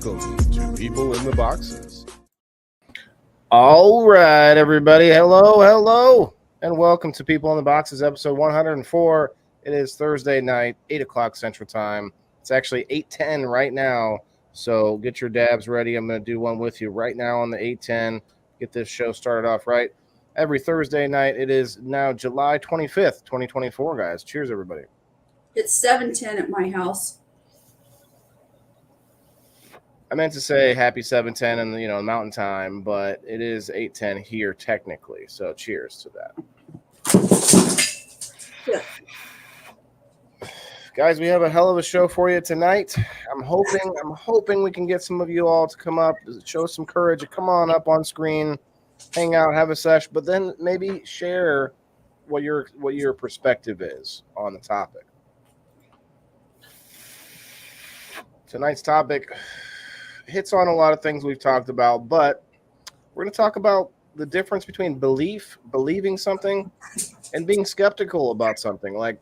Welcome to People in the Boxes. All right, everybody. Hello, and welcome to People in the Boxes, episode 104. It is Thursday night, 8 o'clock Central Time. It's actually 8:10 right now, so get your dabs ready. I'm going to do one with you right now on the 8:10. Get this show started off right. Every Thursday night, it is now July 25th, 2024, guys. Cheers, everybody. It's 7:10 at my house. I meant to say happy 7:10 in the Mountain Time, but it is 8:10 here technically. So cheers to that. Yeah. Guys, we have a hell of a show for you tonight. I'm hoping we can get some of you all to come up, show some courage, come on up on screen, hang out, have a sesh, but then maybe share what your perspective is on the topic. Tonight's topic hits on a lot of things we've talked about, but we're going to talk about the difference between believing something, and being skeptical about something. Like,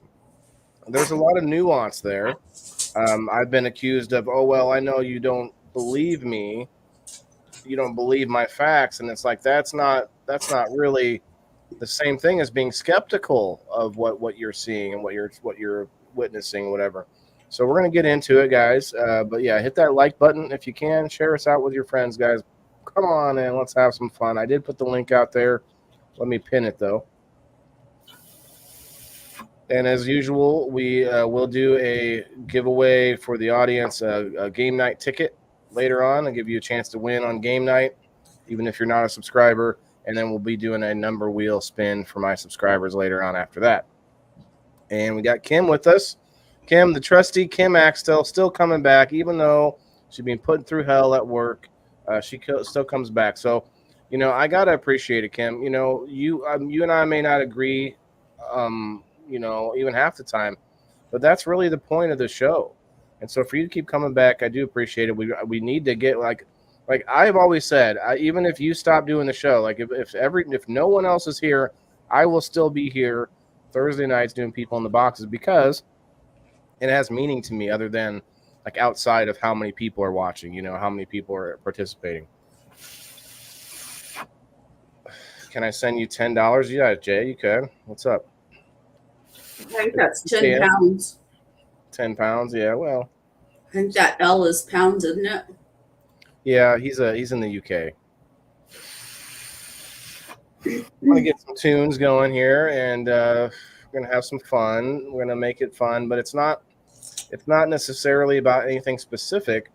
there's a lot of nuance there. I've been accused of, oh, well, I know you don't believe me, you don't believe my facts, and it's like that's not really the same thing as being skeptical of what you're seeing and what you're witnessing, whatever. So we're going to get into it, guys. But yeah, hit that like button if you can. Share us out with your friends, guys. Come on in. Let's have some fun. I did put the link out there. Let me pin it, though. And as usual, we will do a giveaway for the audience, a game night ticket later on. I'll give you a chance to win on game night, even if you're not a subscriber. And then we'll be doing a number wheel spin for my subscribers later on after that. And we got Kim with us. Kim, the trusty Kim Axtell, still coming back, even though she's been put through hell at work. She still comes back. So, I gotta appreciate it, Kim. You and I may not agree, even half the time, but that's really the point of the show. And so, for you to keep coming back, I do appreciate it. We need to get like I've always said, even if you stop doing the show, like if no one else is here, I will still be here Thursday nights doing People in the Boxes, because it has meaning to me other than like outside of how many people are watching, how many people are participating. Can I send you $10? Yeah, Jay, you can. What's up? I think that's 10 pounds. 10 pounds, yeah, well. I think that L is pounds, isn't it? Yeah, he's in the UK. I'm going to get some tunes going here, and we're going to have some fun. We're going to make it fun, but it's not necessarily about anything specific.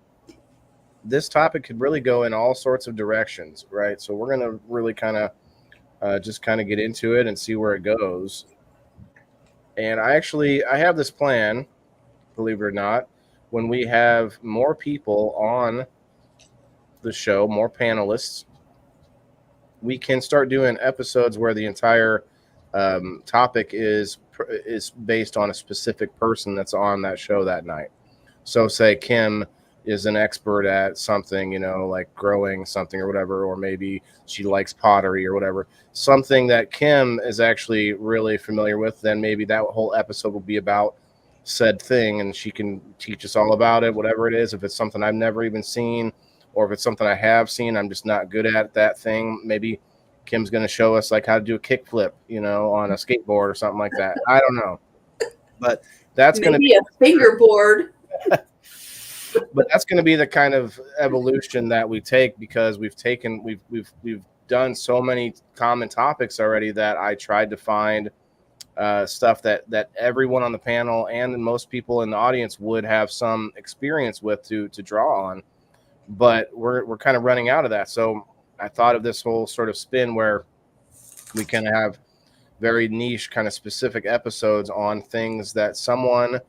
This topic could really go in all sorts of directions, right? So we're going to really kind of just get into it and see where it goes. And I have this plan, believe it or not, when we have more people on the show, more panelists, we can start doing episodes where the entire topic is based on a specific person that's on that show that night. So say Kim is an expert at something, like growing something or whatever, or maybe she likes pottery or whatever, something that Kim is actually really familiar with, then maybe that whole episode will be about said thing, and she can teach us all about it, whatever it is. If it's something I've never even seen, or if it's something I have seen, I'm just not good at that thing, maybe Kim's going to show us like how to do a kickflip, on a skateboard or something like that. I don't know, but that's going to be a fingerboard. But that's going to be the kind of evolution that we take, because we've done so many common topics already that I tried to find stuff that everyone on the panel and most people in the audience would have some experience with to draw on. But we're kind of running out of that. So I thought of this whole sort of spin where we can have very niche kind of specific episodes on things that someone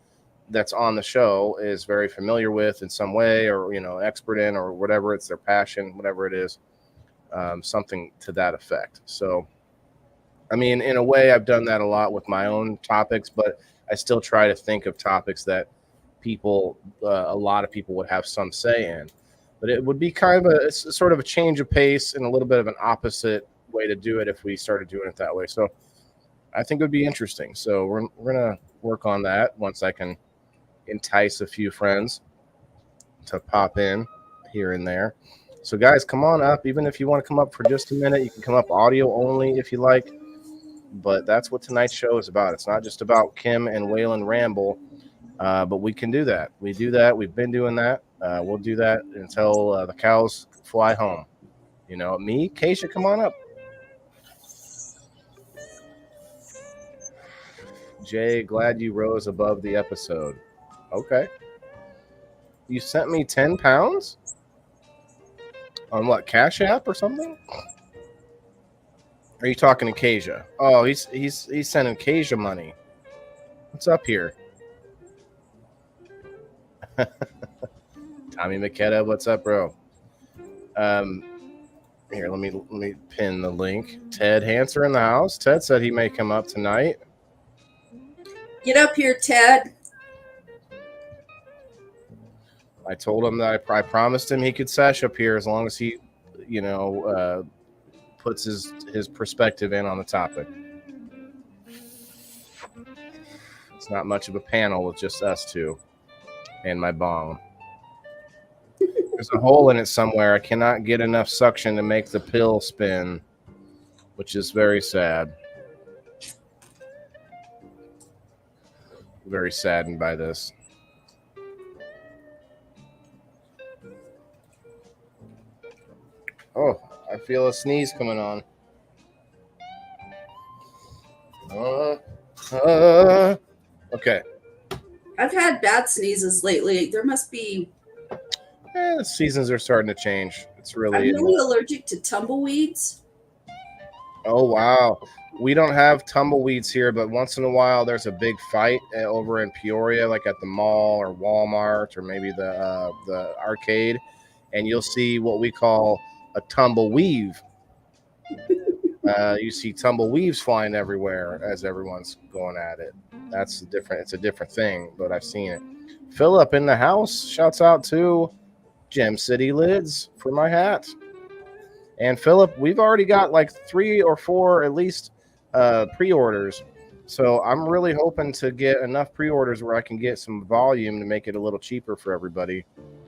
that's on the show is very familiar with in some way, or, expert in, or whatever, it's their passion, whatever it is, something to that effect. So, I mean, in a way, I've done that a lot with my own topics, but I still try to think of topics that a lot of people would have some say in. But it would be kind of it's sort of a change of pace and a little bit of an opposite way to do it if we started doing it that way. So I think it would be interesting. So we're going to work on that once I can entice a few friends to pop in here and there. So guys, come on up. Even if you want to come up for just a minute, you can come up audio only if you like. But that's what tonight's show is about. It's not just about Kim and Waylon ramble, but we can do that. We do that. We've been doing that. We'll do that until the cows fly home. You know, me, Keisha, come on up. Jay, glad you rose above the episode. Okay. You sent me 10 pounds? On what, Cash App or something? Are you talking to Keisha? Oh, he's sending Keisha money. What's up here? Tommy McKetta, what's up, bro? Here, let me pin the link. Ted Hanser in the house. Ted said he may come up tonight. Get up here, Ted. I told him that I promised him he could sesh up here as long as he, puts his perspective in on the topic. It's not much of a panel with just us two and my bong. There's a hole in it somewhere. I cannot get enough suction to make the pill spin, which is very sad. Very saddened by this. Oh, I feel a sneeze coming on. Okay. I've had bad sneezes lately. There must be. The seasons are starting to change. It's really. I'm really allergic to tumbleweeds. Oh, wow. We don't have tumbleweeds here, but once in a while there's a big fight over in Peoria, like at the mall or Walmart or maybe the arcade, and you'll see what we call a tumbleweave. You see tumbleweaves flying everywhere as everyone's going at it. It's a different thing, but I've seen it. Philip in the house, shouts out to Gem City Lids for my hat. And Philip, we've already got like 3 or 4 at least pre-orders. So I'm really hoping to get enough pre-orders where I can get some volume to make it a little cheaper for everybody.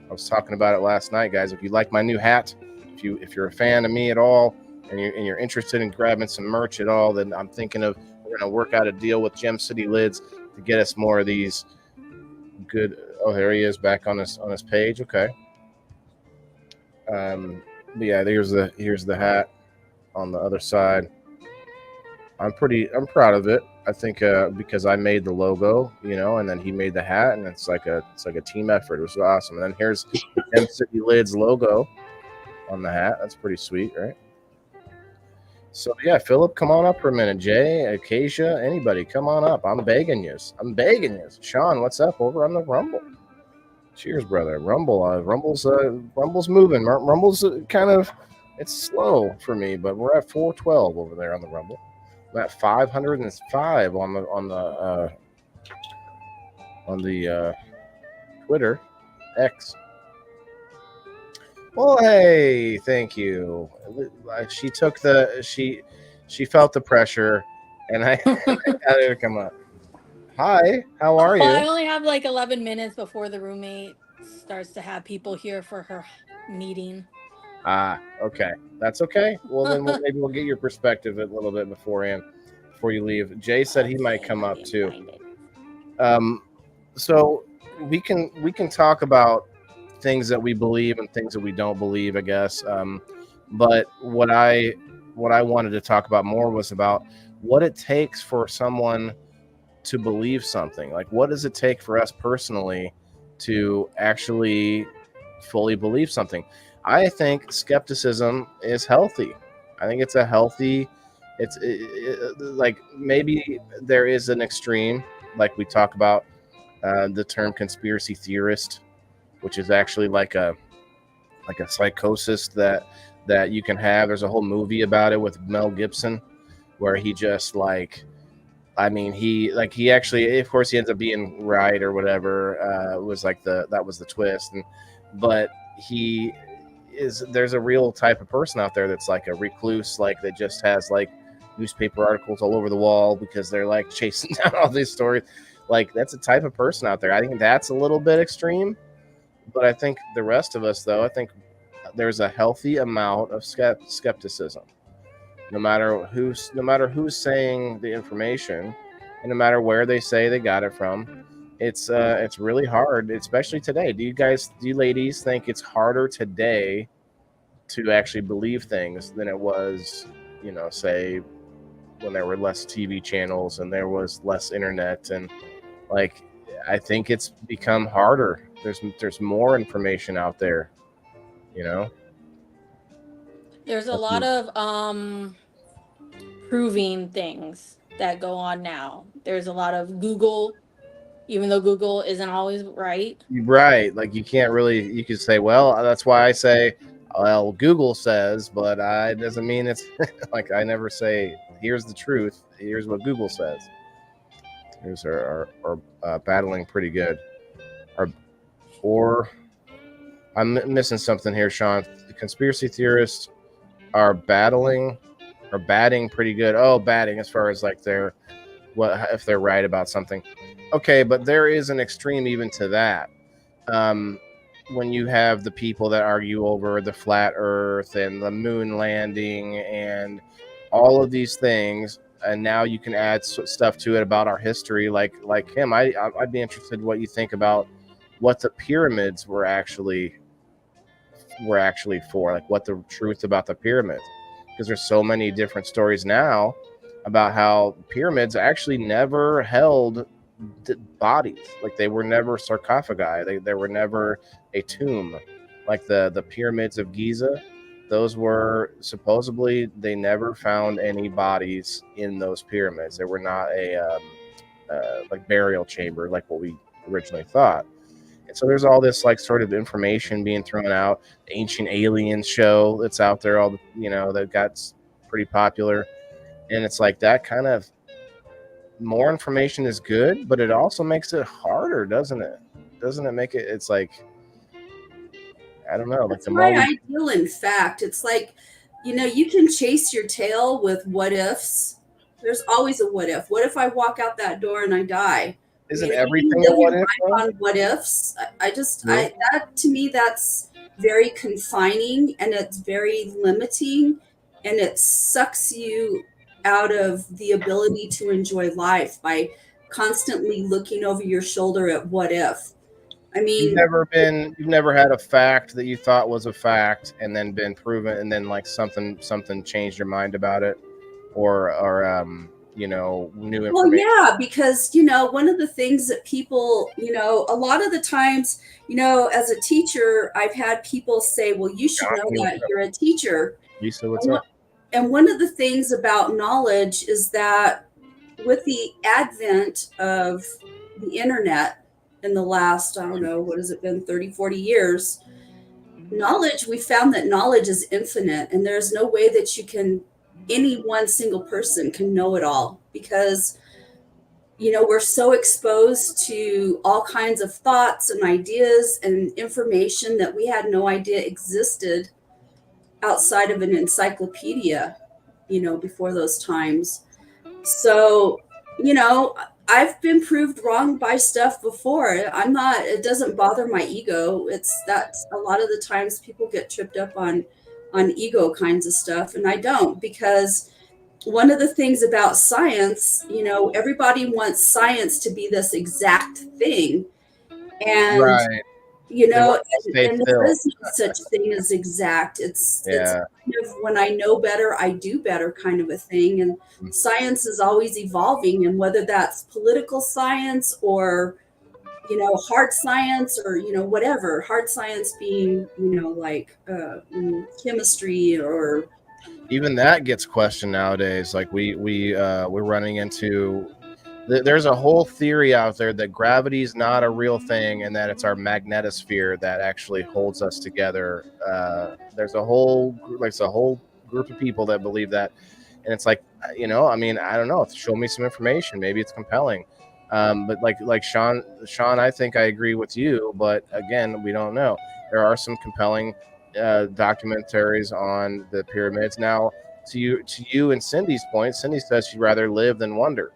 I was talking about it last night, guys. If you like my new hat, if you're a fan of me at all, and you're interested in grabbing some merch at all, then I'm thinking of we're gonna work out a deal with Gem City Lids to get us more of these good. Oh, there he is back on his page. Okay. But yeah, here's the hat on the other side. I'm proud of it. I think because I made the logo, and then he made the hat, and it's like a team effort. It was awesome. And then here's the Gem City Lids logo on the hat. That's pretty sweet, right? So yeah, Philip, come on up for a minute. Jay, Acacia, anybody, come on up. I'm begging you. Sean, what's up over on the Rumble? Cheers, brother. Rumble's moving. Rumble's kind of, it's slow for me, but we're at 412 over there on the Rumble. I'm at 505 on the Twitter X. Well, hey, thank you. She felt the pressure, and I got her to come up. Hi, how are you? I only have like 11 minutes before the roommate starts to have people here for her meeting. Okay. That's okay. Well, then maybe we'll get your perspective a little bit before you leave. Jay said he might come up too. So we can talk about things that we believe and things that we don't believe, I guess. But what I wanted to talk about more was about what it takes for someone to believe something. Like, what does it take for us personally to actually fully believe something? I think skepticism is healthy. I think it's a healthy, like maybe there is an extreme, like we talk about the term conspiracy theorist, which is actually like a psychosis that you can have. There's a whole movie about it with Mel Gibson where he just he actually, of course, he ends up being right or whatever. It was like that was the twist. But there's a real type of person out there that's like a recluse, like that just has like newspaper articles all over the wall because they're like chasing down all these stories. Like, that's a type of person out there. I think that's a little bit extreme. But I think the rest of us, though, I think there's a healthy amount of skepticism, no matter who's saying the information, and no matter where they say they got it from. It's really hard, especially today. Do you ladies think it's harder today to actually believe things than it was, say when there were less TV channels and there was less internet, and like I think it's become harder. There's more information out there, you know. There's a lot of proving things that go on now. There's a lot of Google, even though Google isn't always right. Right. Like you can't really, you could say, well, that's why I say, well, Google says, but it doesn't mean it's like I never say, here's the truth. Here's what Google says. Here's our battling pretty good. Or I'm missing something here, Sean. The conspiracy theorists are batting pretty good. Oh, batting as far as like if they're right about something. Okay, but there is an extreme even to that. When you have the people that argue over the flat earth and the moon landing and all of these things, and now you can add stuff to it about our history, like him. I'd be interested in what you think about what the pyramids were actually for, like what the truth about the pyramids, because there's so many different stories now about how pyramids actually never held bodies. Like they were never sarcophagi. They were never a tomb. Like the pyramids of Giza, those were supposedly, they never found any bodies in those pyramids. They were not a like burial chamber like what we originally thought. And so there's all this like sort of information being thrown out. The Ancient Aliens show that's out there, all that got pretty popular. And it's like that kind of more information is good, but it also makes it harder, doesn't it? Doesn't it make it? It's like, I don't know. That's my ideal. In fact, it's like, you can chase your tail with what ifs. There's always a what if. What if I walk out that door and I die? Isn't everything a what if? On what ifs. That to me, that's very confining and it's very limiting, and it sucks you out of the ability to enjoy life by constantly looking over your shoulder at what if. I mean, you've never had a fact that you thought was a fact and then been proven, and then like something changed your mind about it, or new information. Well, yeah, because one of the things that people, a lot of the times, as a teacher, I've had people say, well, you should know that you're a teacher. Lisa, what's up? And one of the things about knowledge is that with the advent of the internet in the last, I don't know, what has it been, 30, 40 years, we found that knowledge is infinite, and there's no way that any one single person can know it all, because, we're so exposed to all kinds of thoughts and ideas and information that we had no idea existed outside of an encyclopedia, before those times. So, I've been proved wrong by stuff before. It doesn't bother my ego. It's that a lot of the times people get tripped up on ego kinds of stuff. And I don't, because one of the things about science, everybody wants science to be this exact thing. And right. And there is no such thing as exact. It's kind of when I know better, I do better kind of a thing. And science is always evolving. And whether that's political science or, hard science or, whatever, hard science being, like chemistry, or even that gets questioned nowadays. Like we're running into, there's a whole theory out there that gravity is not a real thing and that it's our magnetosphere that actually holds us together. There's a whole group of people that believe that, and it's like, I don't know. Show me some information. Maybe it's compelling. But like Sean, I think I agree with you. But again, we don't know. There are some compelling documentaries on the pyramids. Now, to you and Cindy's point, Cindy says she'd rather live than wonder.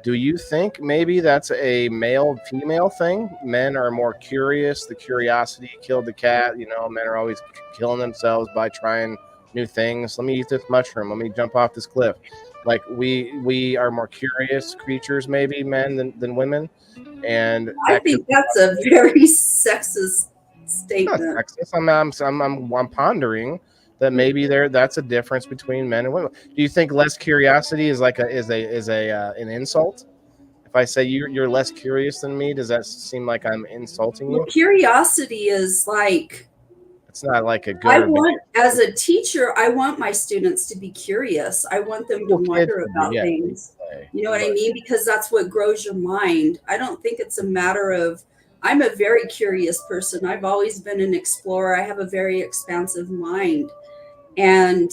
Do you think maybe that's a male-female thing? Men are more curious. The curiosity killed the cat. You know, men are always killing themselves by trying new things. Let me eat this mushroom. Let me jump off this cliff. Like we are more curious creatures, maybe men than women, and I that could think that's a very sexist not statement. sexist. I'm pondering that maybe that's a difference between men and women. Do you think less curiosity is like an insult? If I say you're less curious than me, does that seem like I'm insulting Well, you? curiosity is like, It's not like a good I or bad want, as a teacher, I want my students to be curious. I want them to Well, kids wonder would be, about yeah, things. way. You know what I But mean? Because that's what grows your mind. I don't think it's a matter of, I'm a very curious person. I've always been an explorer. I have a very expansive mind. And,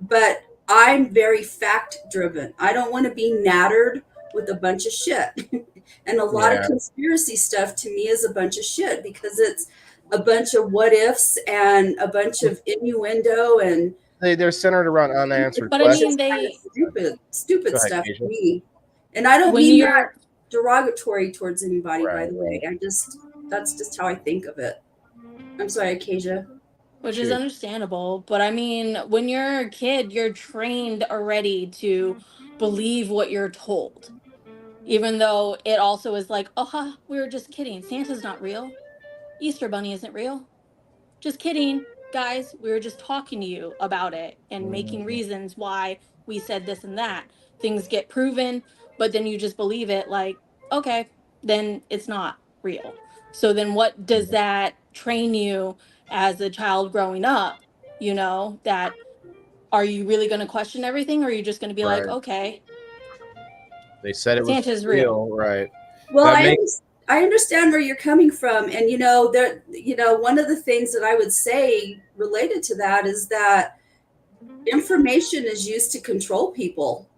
but I'm very fact driven. I don't want to be nattered with a bunch of shit. And a lot of yeah, conspiracy stuff to me is a bunch of shit because it's a bunch of what ifs and a bunch of innuendo, and they're centered around unanswered But I it's questions. mean, just kind of stupid Go ahead, stuff to Keisha. me. And I don't when mean that you're, derogatory towards anybody, by Right, the way. That's just how I think of it. I'm sorry, Acacia. which is shoot. understandable, but I mean, when you're a kid, you're trained already to believe what you're told, even though it also is like, oh, ha, we were just kidding. Santa's not real. Easter Bunny isn't real. Just kidding, guys. We were just talking to you about it and making reasons why we said this and that. Things get proven, but then you just believe it like, okay, then it's not real. So then what does that train you as a child growing up? You know, that are you really going to question everything, or are you just going to be like, Right. okay, They said it was Santa's real? real, right? Well, That makes I understand where you're coming from, and one of the things that I would say related to that is that information is used to control people,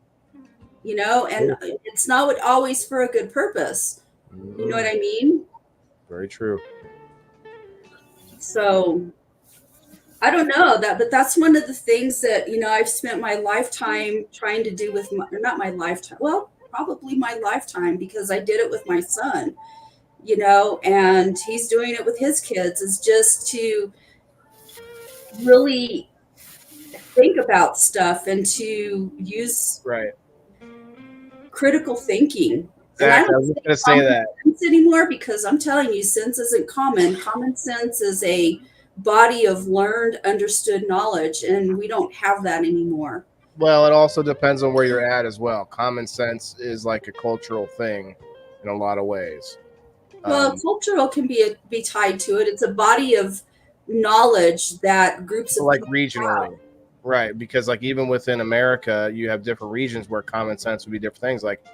and it's not always for a good purpose. You know what I mean? very true. So I don't know that, but that's one of the things that I've spent my lifetime trying to do with or not my lifetime. Well, probably my lifetime because I did it with my son. And he's doing it with his kids, is just to really think about stuff and to use Right. critical thinking. And I Exactly. I don't was say just gonna say common that. sense anymore because I'm telling you, sense isn't common. Common sense is a body of learned, understood knowledge, and we don't have that anymore. Well, it also depends on where you're at as well. Common sense is like a cultural thing in a lot of ways. Well, cultural can be tied to it. It's a body of knowledge that groups of like people regionally, have. right? Because like even within America, you have different regions where common sense would be different things. Like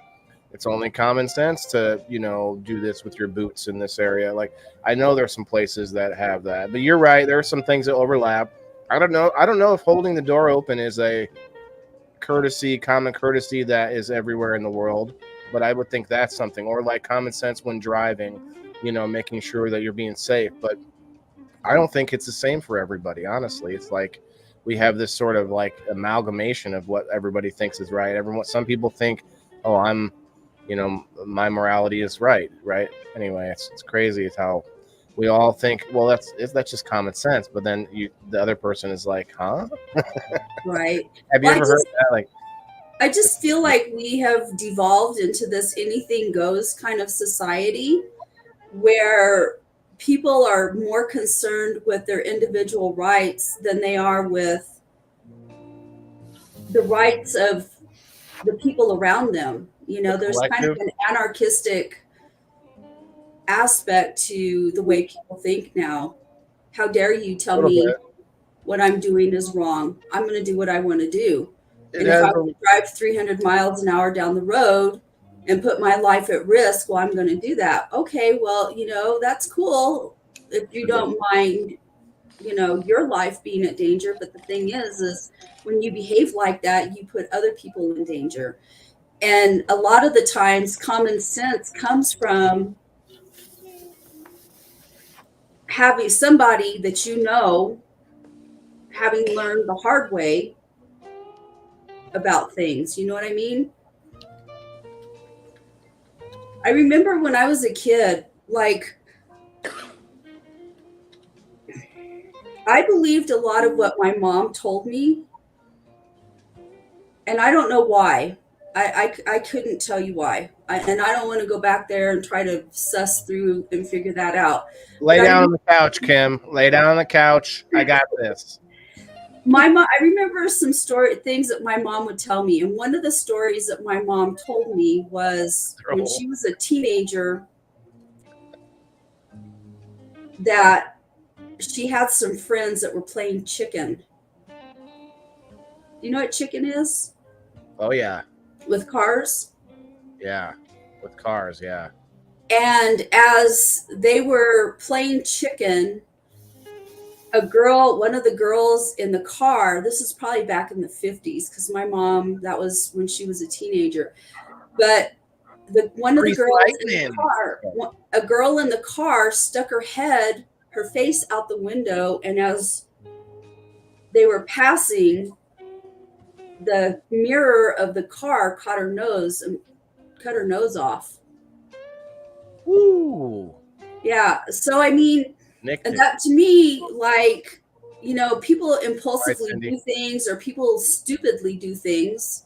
it's only common sense to do this with your boots in this area. Like I know there's some places that have that, but you're right. There are some things that overlap. I don't know if holding the door open is a common courtesy that is everywhere in the world, but I would think that's something, or like common sense when driving, making sure that you're being safe. But I don't think it's the same for everybody, honestly. It's like we have this sort of like amalgamation of what everybody thinks is right. Some people think, oh, my morality is right. Anyway, it's crazy. It's how we all think, well, that's just common sense. But then the other person is like, huh? Right. Have you Well, ever heard that? Like, I just feel like we have devolved into this anything goes kind of society where people are more concerned with their individual rights than they are with the rights of the people around them. There's kind of collective? an anarchistic aspect to the way people think now. How dare you A tell little me bit. what I'm doing is wrong? I'm going to do what I want to do. It And if has I want to drive 300 miles an hour down the road and put my life at risk, well, I'm going to do that. Okay, well, that's cool if you don't mind, your life being at danger. But the thing is when you behave like that, you put other people in danger. And a lot of the times, common sense comes from having somebody that having learned the hard way about things. You know what I mean? I remember when I was a kid, like, I believed a lot of what my mom told me, and I don't know why. I couldn't tell you why. And I don't want to go back there and try to suss through and figure that out. Lay down on the couch, Kim. Lay down on the couch. I got this. My mom, I remember some things that my mom would tell me. And one of the stories that my mom told me was when she was a teenager, that she had some friends that were playing chicken. Do you know what chicken is? Oh, yeah. With cars? Yeah. With cars, yeah. And as they were playing chicken, one of the girls in the car, this is probably back in the 50s, because my mom, that was when she was a teenager. But one of the girls in the car, a girl in the car stuck her face out the window, and as they were passing, the mirror of the car caught her nose and cut her nose off. Ooh. Yeah. So, I mean, and that to me, like, you know, people impulsively do things, or people stupidly do things.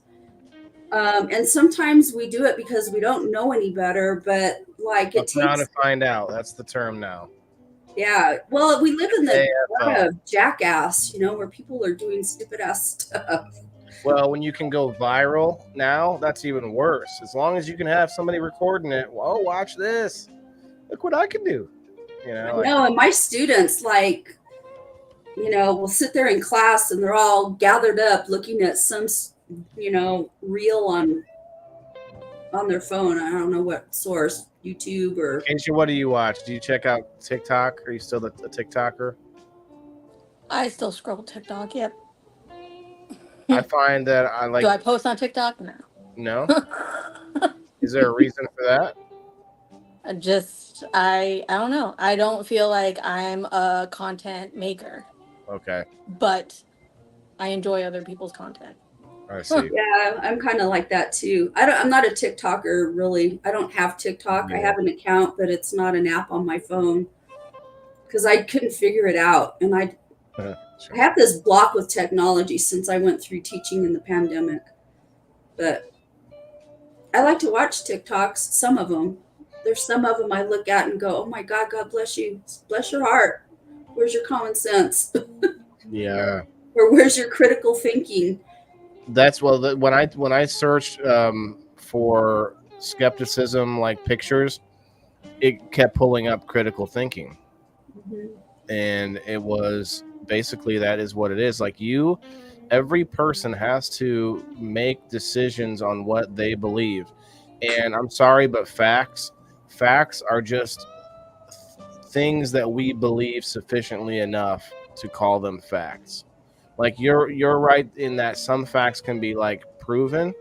And sometimes we do it because we don't know any better, but like it takes to find out. That's the term now. Yeah. Well, we live in the era of jackass, you know, where people are doing stupid ass stuff. Well, when you can go viral now, that's even worse. As long as you can have somebody recording it. Whoa, watch this. Look what I can do. You know, and my students, like, you know, will sit there in class and they're all gathered up looking at some, you know, reel on their phone. I don't know what source, YouTube or. Keisha, what do you watch? Do you check out TikTok? Are you still a TikToker? I still scroll TikTok. Yep. I find that I like. Do I post on TikTok? No. No. Is there a reason for that? I don't know. I don't feel like I'm a content maker. Okay. But I enjoy other people's content. I see. Yeah, I'm kind of like that too. I'm not a TikToker really. I don't have TikTok. Yeah. I have an account, but it's not an app on my phone because I couldn't figure it out. And I have this block with technology since I went through teaching in the pandemic. But I like to watch TikToks, some of them. There's some of them I look at and go, oh my God, God bless you. Bless your heart. Where's your common sense? Yeah. Or where's your critical thinking? That's when I searched for skepticism, like pictures, it kept pulling up critical thinking. Mm-hmm. And it was basically, that is what it is. Like every person has to make decisions on what they believe. And I'm sorry, but facts are just things that we believe sufficiently enough to call them facts. Like you're right in that some facts can be like proven,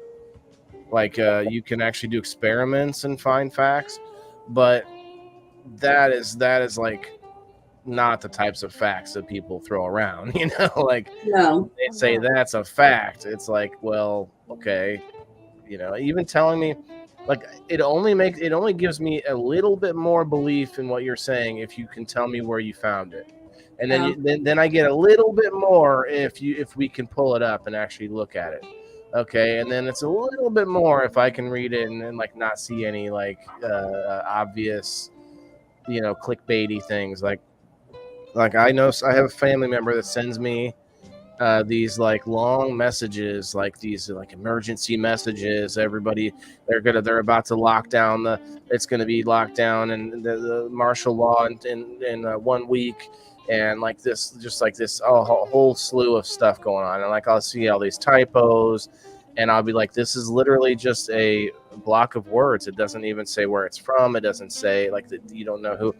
like you can actually do experiments and find facts, but that is like not the types of facts that people throw around, you know, like no. They say that's a fact. It's like, well, okay, you know, even telling me, like, it only gives me a little bit more belief in what you're saying if you can tell me where you found it, and then then I get a little bit more if we can pull it up and actually look at it, okay, and then it's a little bit more if I can read it and like not see any like obvious, you know, clickbaity things. Like I know I have a family member that sends me these like long messages, like these like emergency messages. Everybody, they're about to lock down it's going to be locked down and the martial law in 1 week, and like this, just like this, a whole slew of stuff going on. And like I'll see all these typos, and I'll be like, this is literally just a block of words. It doesn't even say where it's from. It doesn't say like that. You don't know who.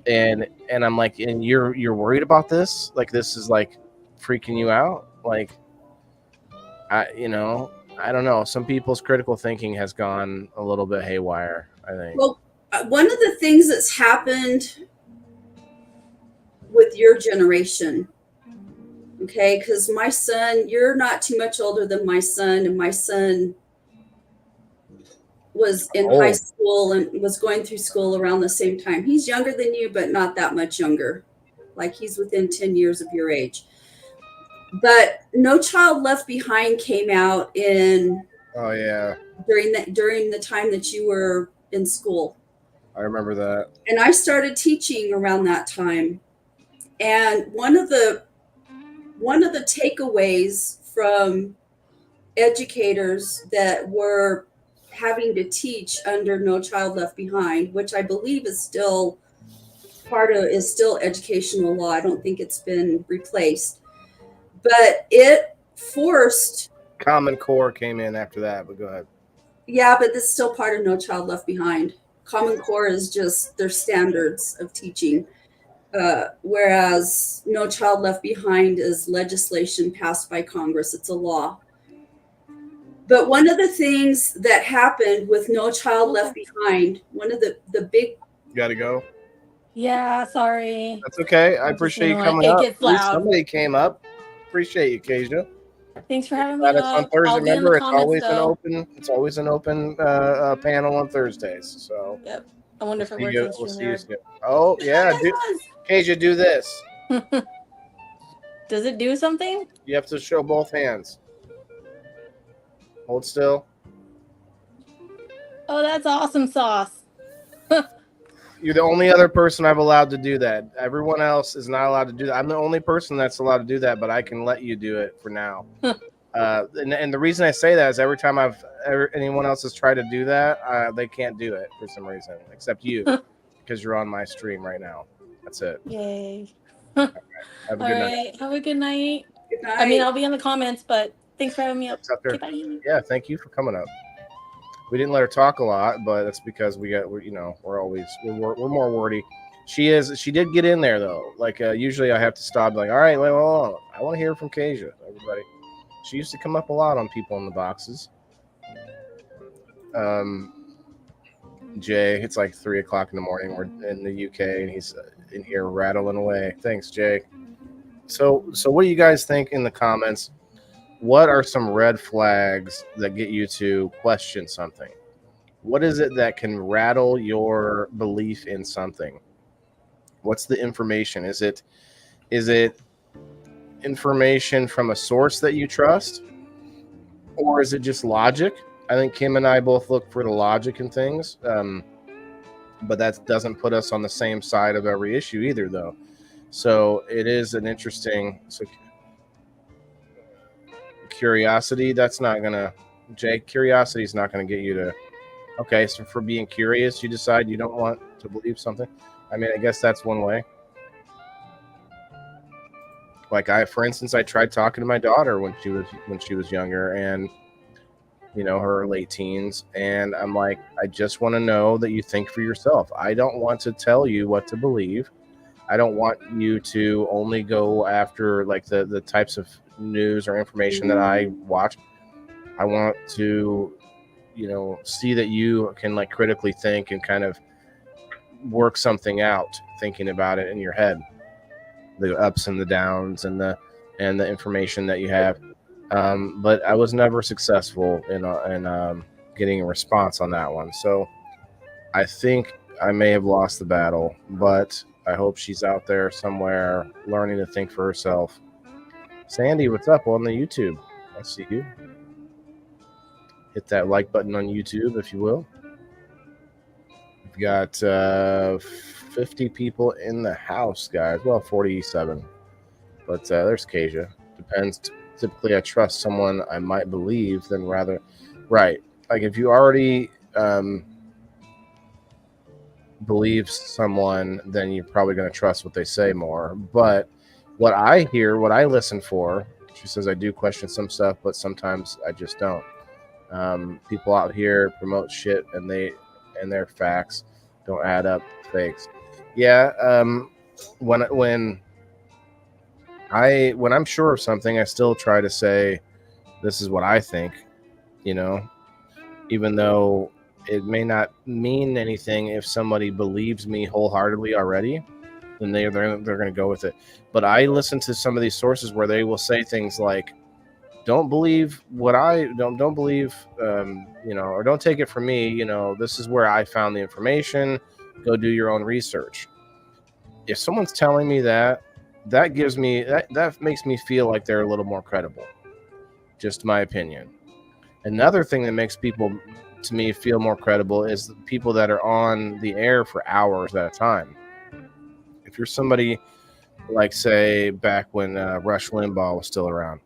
And I'm like, and you're worried about this? Like this is like freaking you out? Like, I don't know. Some people's critical thinking has gone a little bit haywire, I think. Well, one of the things that's happened with your generation, okay, because my son, you're not too much older than my son, and my son was in high school and was going through school around the same time. He's younger than you, but not that much younger. Like he's within 10 years of your age. But No Child Left Behind came out in during the time that you were in school. I remember that. And I started teaching around that time. And one of the takeaways from educators that were having to teach under No Child Left Behind, which I believe is still educational law. I don't think it's been replaced, but it forced. Common Core came in after that, but go ahead. Yeah, but this is still part of No Child Left Behind. Common Core is just their standards of teaching, whereas No Child Left Behind is legislation passed by Congress. It's a law. But one of the things that happened with No Child Left Behind, one of the big... You got to go? Yeah, sorry. That's okay. I appreciate you coming up. It gets loud. Somebody came up. Appreciate you, Kasia. Thanks for having me. It's on Thursday. Remember, it's always an open panel on Thursdays. So. Yep. I wonder if it works. We'll see you soon. Oh yeah, Kasia, do this. Does it do something? You have to show both hands. Hold still. Oh, that's awesome sauce. You're the only other person I've allowed to do that. Everyone else is not allowed to do that. I'm the only person that's allowed to do that, but I can let you do it for now. And the reason I say that is every time anyone else has tried to do that, they can't do it for some reason, except you, because you're on my stream right now. That's it. Yay. Right. Have a good night. Have a good night. Good night. I mean, I'll be in the comments, but thanks for having me up. Okay, bye. Yeah, thank you for coming up. We didn't let her talk a lot, but that's because we're more wordy. She did get in there though. Like usually I have to stop. Like, all right, well, I want to hear from Kasia, everybody. She used to come up a lot on people in the boxes. Jay, it's like 3:00 in the morning. We're in the UK, and he's in here rattling away. Thanks, Jay. So what do you guys think in the comments? What are some red flags that get you to question something? What is it that can rattle your belief in something? What's the information? Is it information from a source that you trust? Or is it just logic? I think Kim and I both look for the logic in things. But that doesn't put us on the same side of every issue either, though. So it is an interesting... Curiosity, curiosity is not gonna get you to... Okay, so for being curious, you decide you don't want to believe something. I mean, I guess that's one way. Like for instance, I tried talking to my daughter when she was younger, and her late teens, and I'm like, I just want to know that you think for yourself. I don't want to tell you what to believe. I don't want you to only go after like the types of news or information that I watch. I want to, see that you can like critically think and kind of work something out, thinking about it in your head, the ups and the downs and the information that you have. But I was never successful in getting a response on that one. So I think I may have lost the battle, but I hope she's out there somewhere learning to think for herself. Sandy, what's up on the YouTube? I see you. Hit that like button on YouTube, if you will. We've got 50 people in the house, guys. Well, 47. But there's Kasia. Depends. Typically, I trust someone I might believe than rather... Right. Like, if you already believe someone, then you're probably going to trust what they say more. But what I hear, what I listen for, she says I do question some stuff, but sometimes I just don't. People out here promote shit, and their facts don't add up. Fakes. Yeah. When I'm sure of something, I still try to say, this is what I think, even though it may not mean anything if somebody believes me wholeheartedly already. Then they're going to go with it. But I listen to some of these sources where they will say things like, don't believe what I don't believe, or don't take it from me. This is where I found the information. Go do your own research. If someone's telling me that gives me that makes me feel like they're a little more credible. Just my opinion. Another thing that makes people, to me, feel more credible is the people that are on the air for hours at a time. If you're somebody like, say, back when Rush Limbaugh was still around,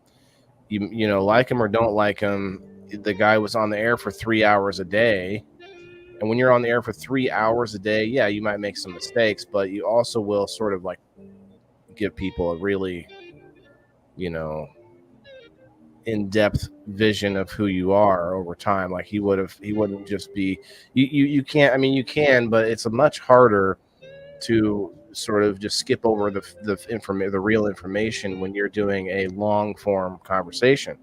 you like him or don't like him, the guy was on the air for 3 hours a day. And when you're on the air for 3 hours a day, yeah, you might make some mistakes, but you also will sort of like give people a really, in-depth vision of who you are over time. Like he wouldn't just be, you can't, I mean, you can, but it's a much harder to sort of just skip over the real information when you're doing a long form conversation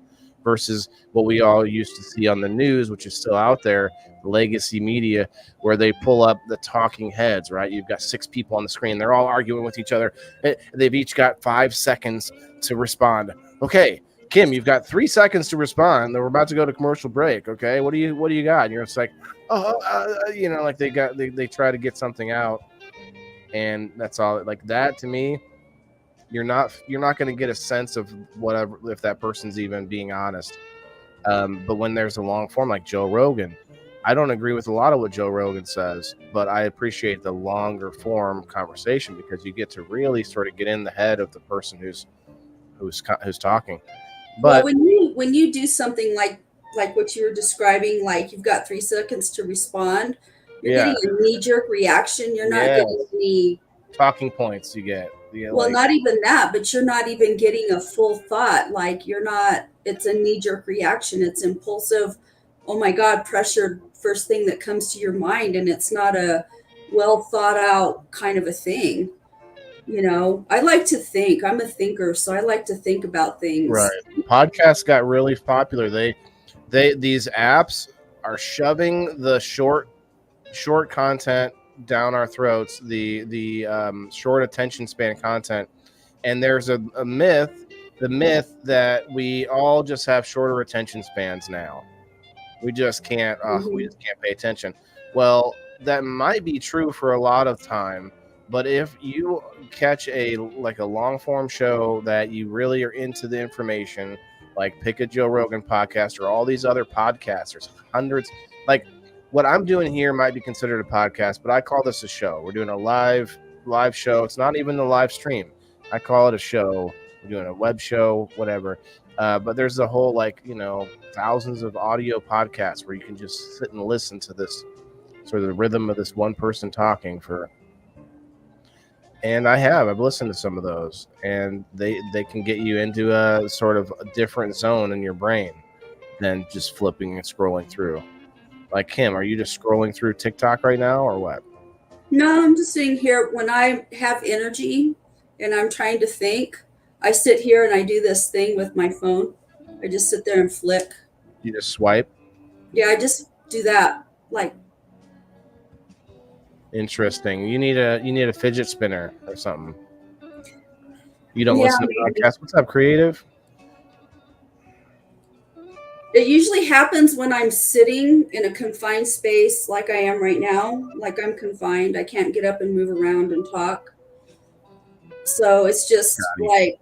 versus what we all used to see on the news, which is still out there, legacy media, where they pull up the talking heads, right? You've got 6 people on the screen. They're all arguing with each other. They've each got 5 seconds to respond. Okay, Kim, you've got 3 seconds to respond. We're about to go to commercial break. Okay, what do you got? And you're just like, like they try to get something out, and that's all. Like that, to me, you're not going to get a sense of whatever, if that person's even being honest. But when there's a long form like Joe Rogan, I don't agree with a lot of what Joe Rogan says, but I appreciate the longer form conversation because you get to really sort of get in the head of the person who's talking. But well, when you do something like what you were describing, like you've got 3 seconds to respond, you're getting a knee-jerk reaction. You're not getting any talking points. You get well, not even that, but you're not even getting a full thought. Like it's a knee-jerk reaction. It's impulsive. Oh my God, pressured first thing that comes to your mind, and it's not a well thought out kind of a thing. I like to think. I'm a thinker, so I like to think about things. Right. Podcasts got really popular. These apps are shoving the short content down our throats, the short attention span content. And there's a myth, the myth that we all just have shorter attention spans now. We just can't pay attention. Well, that might be true for a lot of time. But if you catch a long form show that you really are into the information, like pick a Joe Rogan podcast or all these other podcasts, there's hundreds. Like what I'm doing here might be considered a podcast, but I call this a show. We're doing a live show. It's not even a live stream. I call it a show. We're doing a web show, whatever. But there's a whole thousands of audio podcasts where you can just sit and listen to this sort of the rhythm of this one person talking for. And I've listened to some of those, and they can get you into a sort of a different zone in your brain than just flipping and scrolling through. Like Kim, are you just scrolling through TikTok right now or what? No, I'm just sitting here. When I have energy and I'm trying to think, I sit here and I do this thing with my phone. I just sit there and flick. You just swipe? Yeah, I just do that. Interesting. You need a fidget spinner or something. You don't listen to podcasts. What's up, Creative? It usually happens when I'm sitting in a confined space like I am right now. Like I'm confined. I can't get up and move around and talk. So it's just like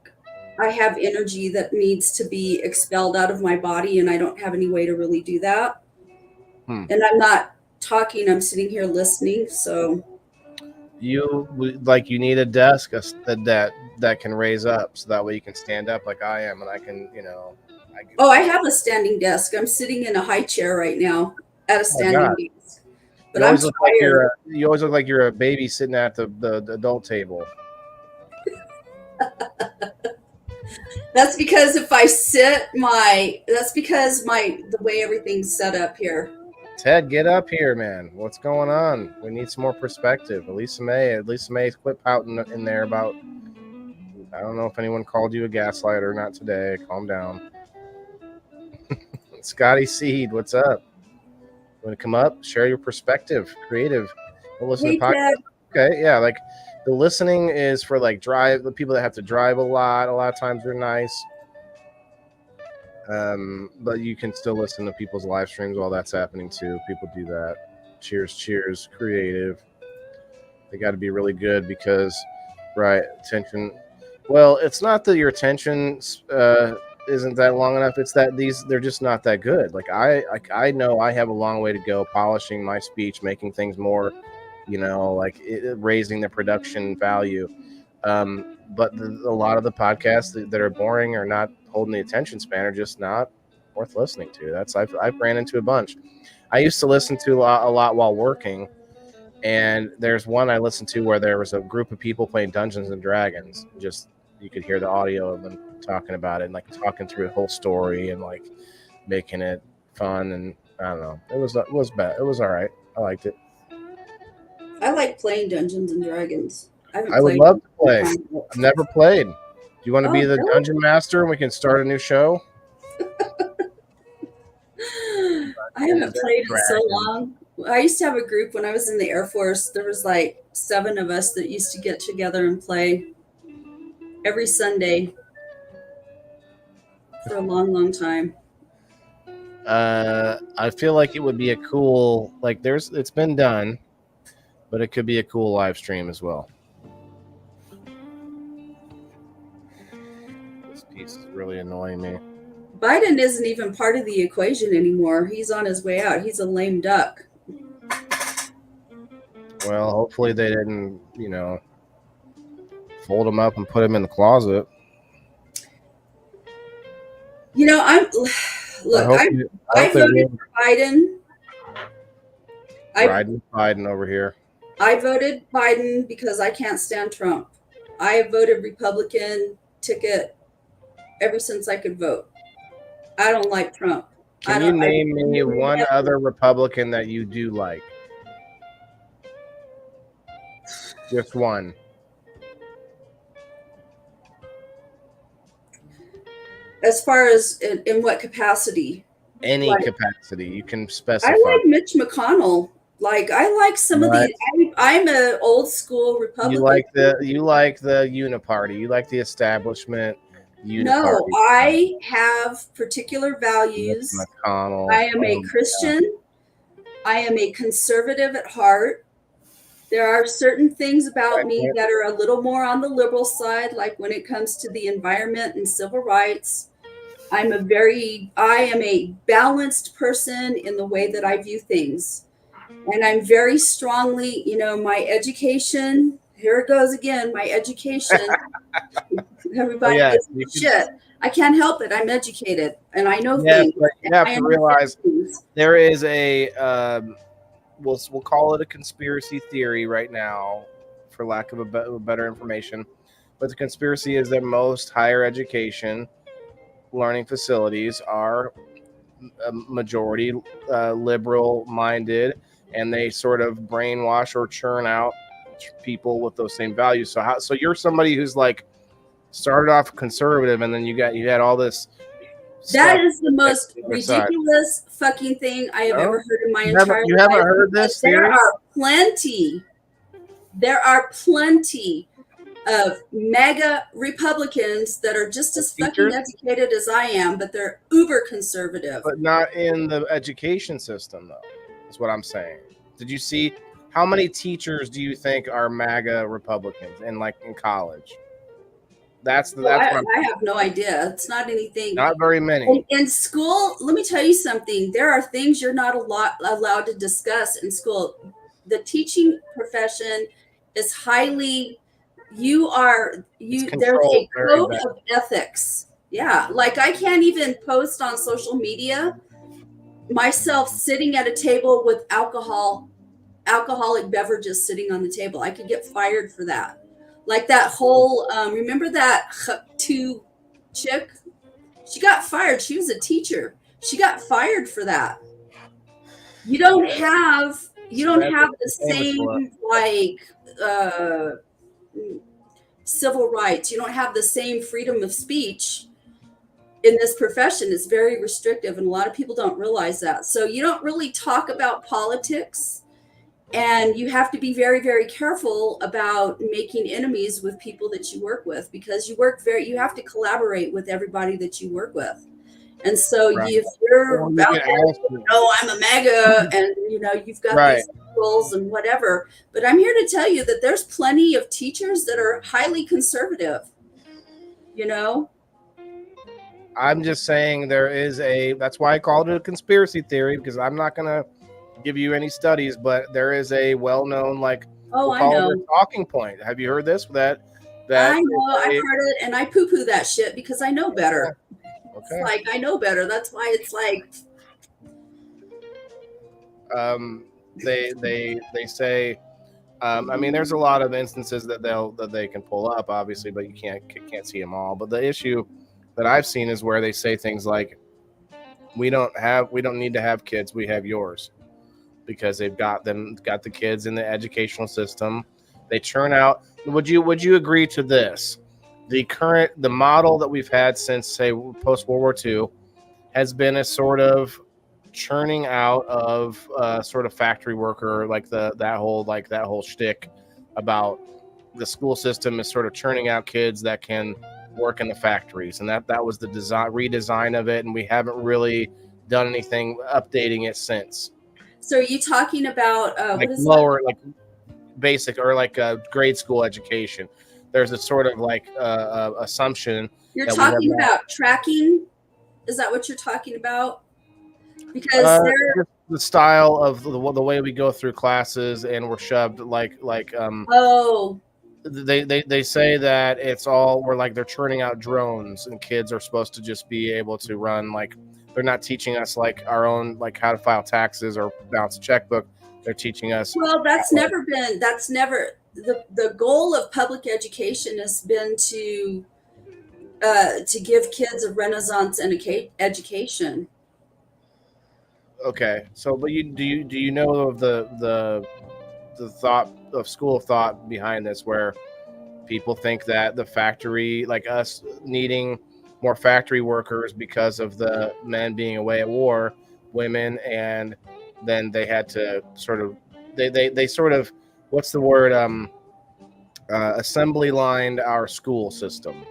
I have energy that needs to be expelled out of my body, and I don't have any way to really do that. And I'm not talking, I'm sitting here listening. So you need a desk that can raise up so that way you can stand up like I am, and I can I have a standing desk. I'm sitting in a high chair right now at a standing desk. But I'm tired. You always look like you're a baby sitting at the adult table. That's because if I sit the way everything's set up here. Ted, get up here, man. What's going on? We need some more perspective. Elisa May quit pouting in there about, I don't know if anyone called you a gaslighter or not today. Calm down. Scotty Seed, what's up? Want to come up? Share your perspective. Creative. We'll listen to podcasts. Okay, yeah, the listening is for the people that have to drive a lot. A lot of times they're nice. But you can still listen to people's live streams while that's happening too. People do that. Cheers, creative. They got to be really good because, right, attention. Well, it's not that your attention isn't that long enough. It's that they're just not that good. Like I know I have a long way to go polishing my speech, making things more, raising the production value. But a lot of the podcasts that are boring or not holding the attention span are just not worth listening to. I've ran into a bunch. I used to listen to a lot while working, and there's one I listened to where there was a group of people playing Dungeons and Dragons. Just you could hear the audio of them talking about it and like talking through the whole story and like making it fun. And I don't know, it was bad. It was all right. I liked it. I like playing Dungeons and Dragons. I would love to play. I've never played. Do you want to be the dungeon master and we can start a new show? I haven't played in so long. I used to have a group when I was in the Air Force. There was like 7 of us that used to get together and play every Sunday for a long, long time. I feel like it would be a cool, it's been done, but it could be a cool live stream as well. This piece is really annoying me. Biden isn't even part of the equation anymore. He's on his way out. He's a lame duck. Well, hopefully they didn't, fold him up and put him in the closet. I voted for Biden. Biden over here. I voted Biden because I can't stand Trump. I have voted Republican ticket ever since I could vote. I don't like Trump. Can you name me one other Republican that you do like? Just one. As far as in what capacity? Any capacity. You can specify. I like Mitch McConnell. I like some of the. I'm an old school Republican. You like the uniparty. You like the establishment. No, I have particular values. Mitch McConnell. I am a Christian. I am a conservative at heart. There are certain things about me that are a little more on the liberal side, like when it comes to the environment and civil rights. I am a balanced person in the way that I view things. And I'm very strongly, my education, here it goes again, my education. Everybody gets shit. I can't help it. I'm educated and I know things. But you have to realize there is a, we'll call it a conspiracy theory right now, for lack of a better information. But the conspiracy is that most higher education learning facilities are a majority liberal-minded, and they sort of brainwash or churn out people with those same values. So you're somebody who's started off conservative, and then you had all this. That is the most ridiculous fucking thing I have ever heard in my entire life. You haven't heard this theory? There are plenty of mega Republicans that are just as fucking educated as I am, but they're uber conservative. But not in the education system, though, is what I'm saying. Did you see how many teachers do you think are MAGA Republicans in college? I have no idea. It's not anything. Not very many. In school, let me tell you something. There are things you're not allowed to discuss in school. The teaching profession is highly. There's a code of ethics. Yeah, I can't even post on social media myself sitting at a table with alcoholic beverages sitting on the table. I could get fired for that. That whole, remember that 2 chick? She got fired. She was a teacher. She got fired for that. You don't have the same civil rights. You don't have the same freedom of speech in this profession. It's very restrictive, and a lot of people don't realize that. So you don't really talk about politics. And you have to be very, very careful about making enemies with people that you work with, because you have to collaborate with everybody that you work with. And so Right. if you're Or out you there, can ask, oh, I'm a MAGA, and you've got right. these rules and whatever. But I'm here to tell you that there's plenty of teachers that are highly conservative. I'm just saying that's why I called it a conspiracy theory, because I'm not going to give you any studies, but there is a well-known, Oh, we'll I call know. it a talking point. Have you heard this? That I know. I've heard it, and I poo-poo that shit because I know better. Okay. It's I know better. That's why it's they say, I mean, there's a lot of instances that they can pull up, obviously, but you can't see them all. But the issue that I've seen is where they say things like, we don't need to have kids, we have yours, because they've got the kids in the educational system. They churn out. Would you agree to this? The model that we've had since, say, post World War II has been a sort of churning out of sort of factory worker, like that whole shtick about the school system is sort of churning out kids that can work in the factories, and that was the redesign of it, and we haven't really done anything updating it since. So are you talking about like lower, like basic or like grade school education? There's a sort of assumption. You're talking about tracking? Is that what you're talking about? Because the style of the way we go through classes, and we're shoved they say that it's all, they're churning out drones, and kids are supposed to just be able to run, they're not teaching us our own, how to file taxes or balance a checkbook. They're teaching us. Well, that's never the goal of public education has been to give kids a renaissance education. Okay, so but do you know of the thought of school of thought behind this, where people think that the factory, like us needing more factory workers because of the men being away at war, women, and then they had to sort of they sort of, what's the word, assembly lined our school system.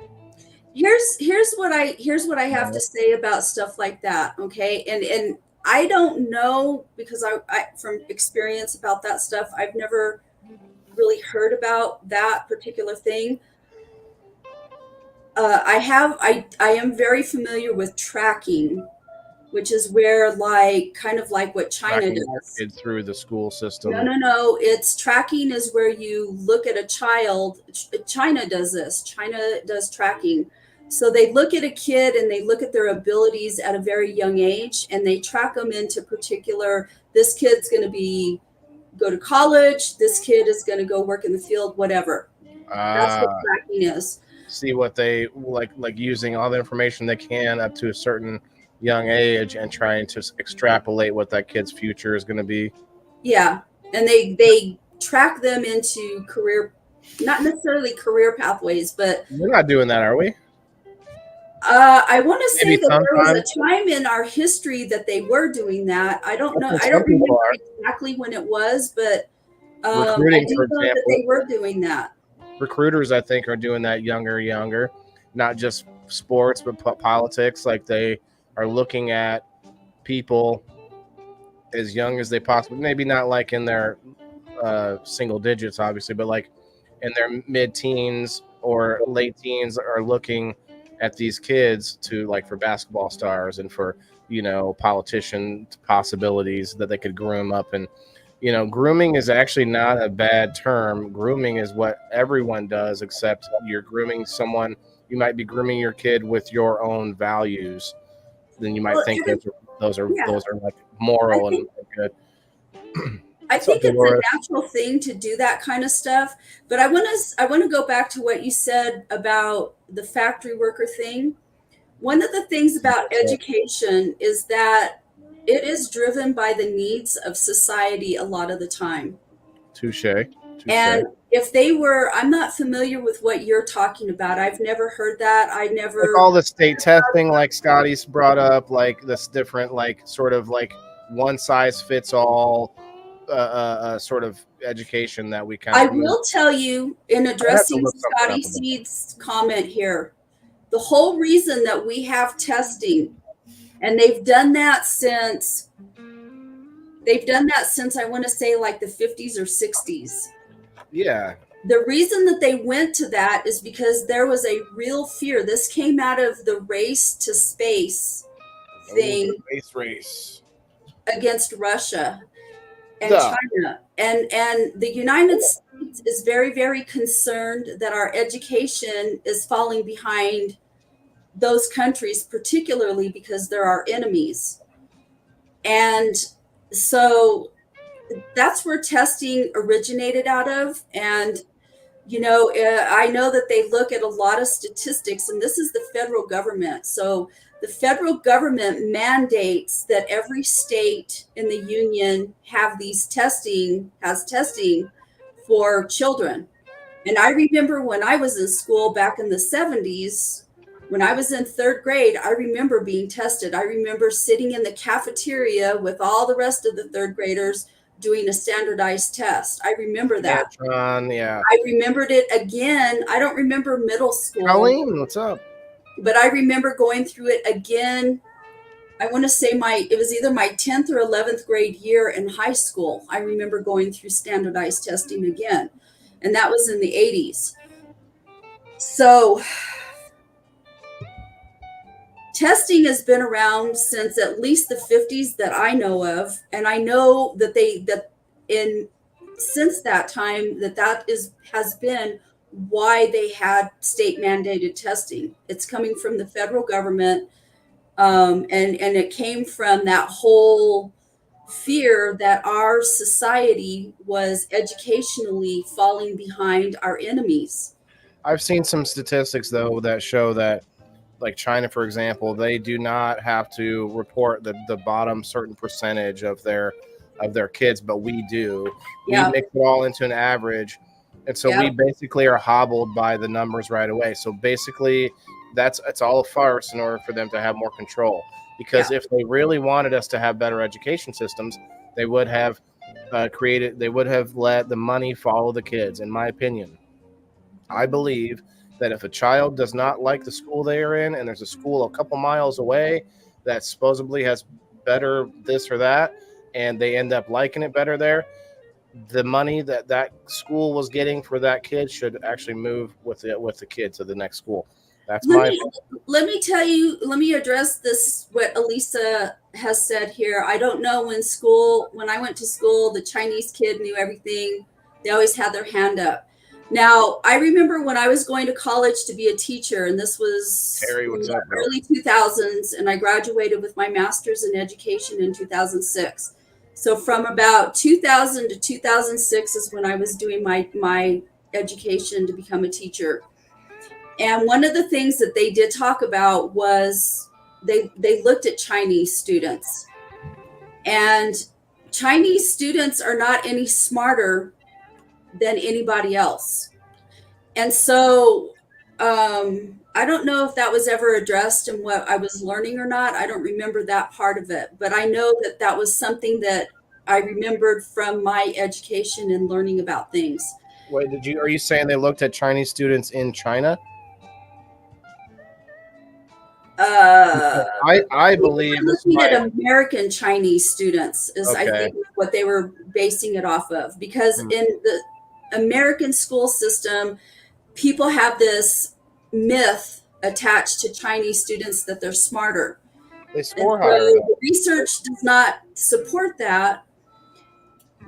Here's what I have to say about stuff like that. Okay, and I don't know, because I from experience about that stuff, I've never really heard about that particular thing. I am very familiar with tracking, which is where kind of like what China does. Through the school system. No. It's tracking is where you look at a child. China does this. China does tracking. So they look at a kid and they look at their abilities at a very young age, and they track them into particular, this kid's going to go to college, this kid is going to go work in the field, whatever. That's what tracking is. See what they like using all the information they can up to a certain young age and trying to extrapolate what that kid's future is going to be. Yeah. And they track them into not necessarily career pathways, but we're not doing that, are we? I want to say that there was a time in our history that they were doing that. I don't know. I don't remember exactly when it was, but recruiting, I do know that they were doing that. Recruiters, I think, are doing that younger, not just sports, but politics. Like, they are looking at people as young as they possibly, maybe not like in their single digits, obviously, but like in their mid-teens or late teens, are looking at these kids to, like, for basketball stars and for, politician possibilities that they could groom up. And, grooming is actually not a bad term. Grooming is what everyone does, except you're grooming someone. You might be grooming your kid with your own values. Then you might think those are like moral and good. I think it's a natural thing to do that kind of stuff, but I want to go back to what you said about the factory worker thing. One of the things about education is that it is driven by the needs of society a lot of the time. Touche. And if I'm not familiar with what you're talking about. I've never heard that. Like all the state testing, like Scotty's brought up, like this different, like sort of like one size fits all sort of education that we kind of. I will tell you, in addressing Scotty Seed's comment here, the whole reason that we have testing And they've done that since I want to say like the 50s or 60s. Yeah. The reason that they went to that is because there was a real fear. This came out of the race to space thing Space race against Russia and Duh. China. And the United States is very, very concerned that our education is falling behind those countries, particularly because they're our enemies. And so that's where testing originated out of. And I know that they look at a lot of statistics, and this is the federal government. So the federal government mandates that every state in the union has testing for children. And I remember when I was in school back in the 70s, when I was in third grade, I remember being tested. I remember sitting in the cafeteria with all the rest of the third graders doing a standardized test. I remember that. Yeah. I remembered it again. I don't remember middle school. Colleen, what's up? But I remember going through it again. I want to say it was either my 10th or 11th grade year in high school. I remember going through standardized testing again. And that was in the 80s. So testing has been around since at least the 50s that I know of. And I know that since that time has been why they had state mandated testing. It's coming from the federal government, and it came from that whole fear that our society was educationally falling behind our enemies. I've seen some statistics though that show that, like China, for example, they do not have to report the bottom certain percentage of their kids, but we do. Yeah. We mix it all into an average, and so we basically are hobbled by the numbers right away. So basically, it's all a farce in order for them to have more control. Because if they really wanted us to have better education systems, they would have they would have let the money follow the kids. In my opinion, I believe that if a child does not like the school they are in, and there's a school a couple miles away that supposedly has better this or that, and they end up liking it better there, the money that school was getting for that kid should actually move with the kid to the next school. That's let me address this, what Elisa has said here. I don't know when I went to school, the Chinese kid knew everything. They always had their hand up. Now, I remember when I was going to college to be a teacher, and this was Terry, what's up, bro? early 2000s, and I graduated with my master's in education in 2006. So from about 2000 to 2006 is when I was doing my education to become a teacher. And one of the things that they did talk about was they looked at Chinese students. And Chinese students are not any smarter than anybody else. And so I don't know if that was ever addressed in what I was learning or not. I don't remember that part of it. But I know that was something that I remembered from my education and learning about things. Wait, are you saying they looked at Chinese students in China? I believe looking at American Chinese students is I think what they were basing it off of, because in the American school system, people have this myth attached to Chinese students that they're smarter. They score higher. The research does not support that.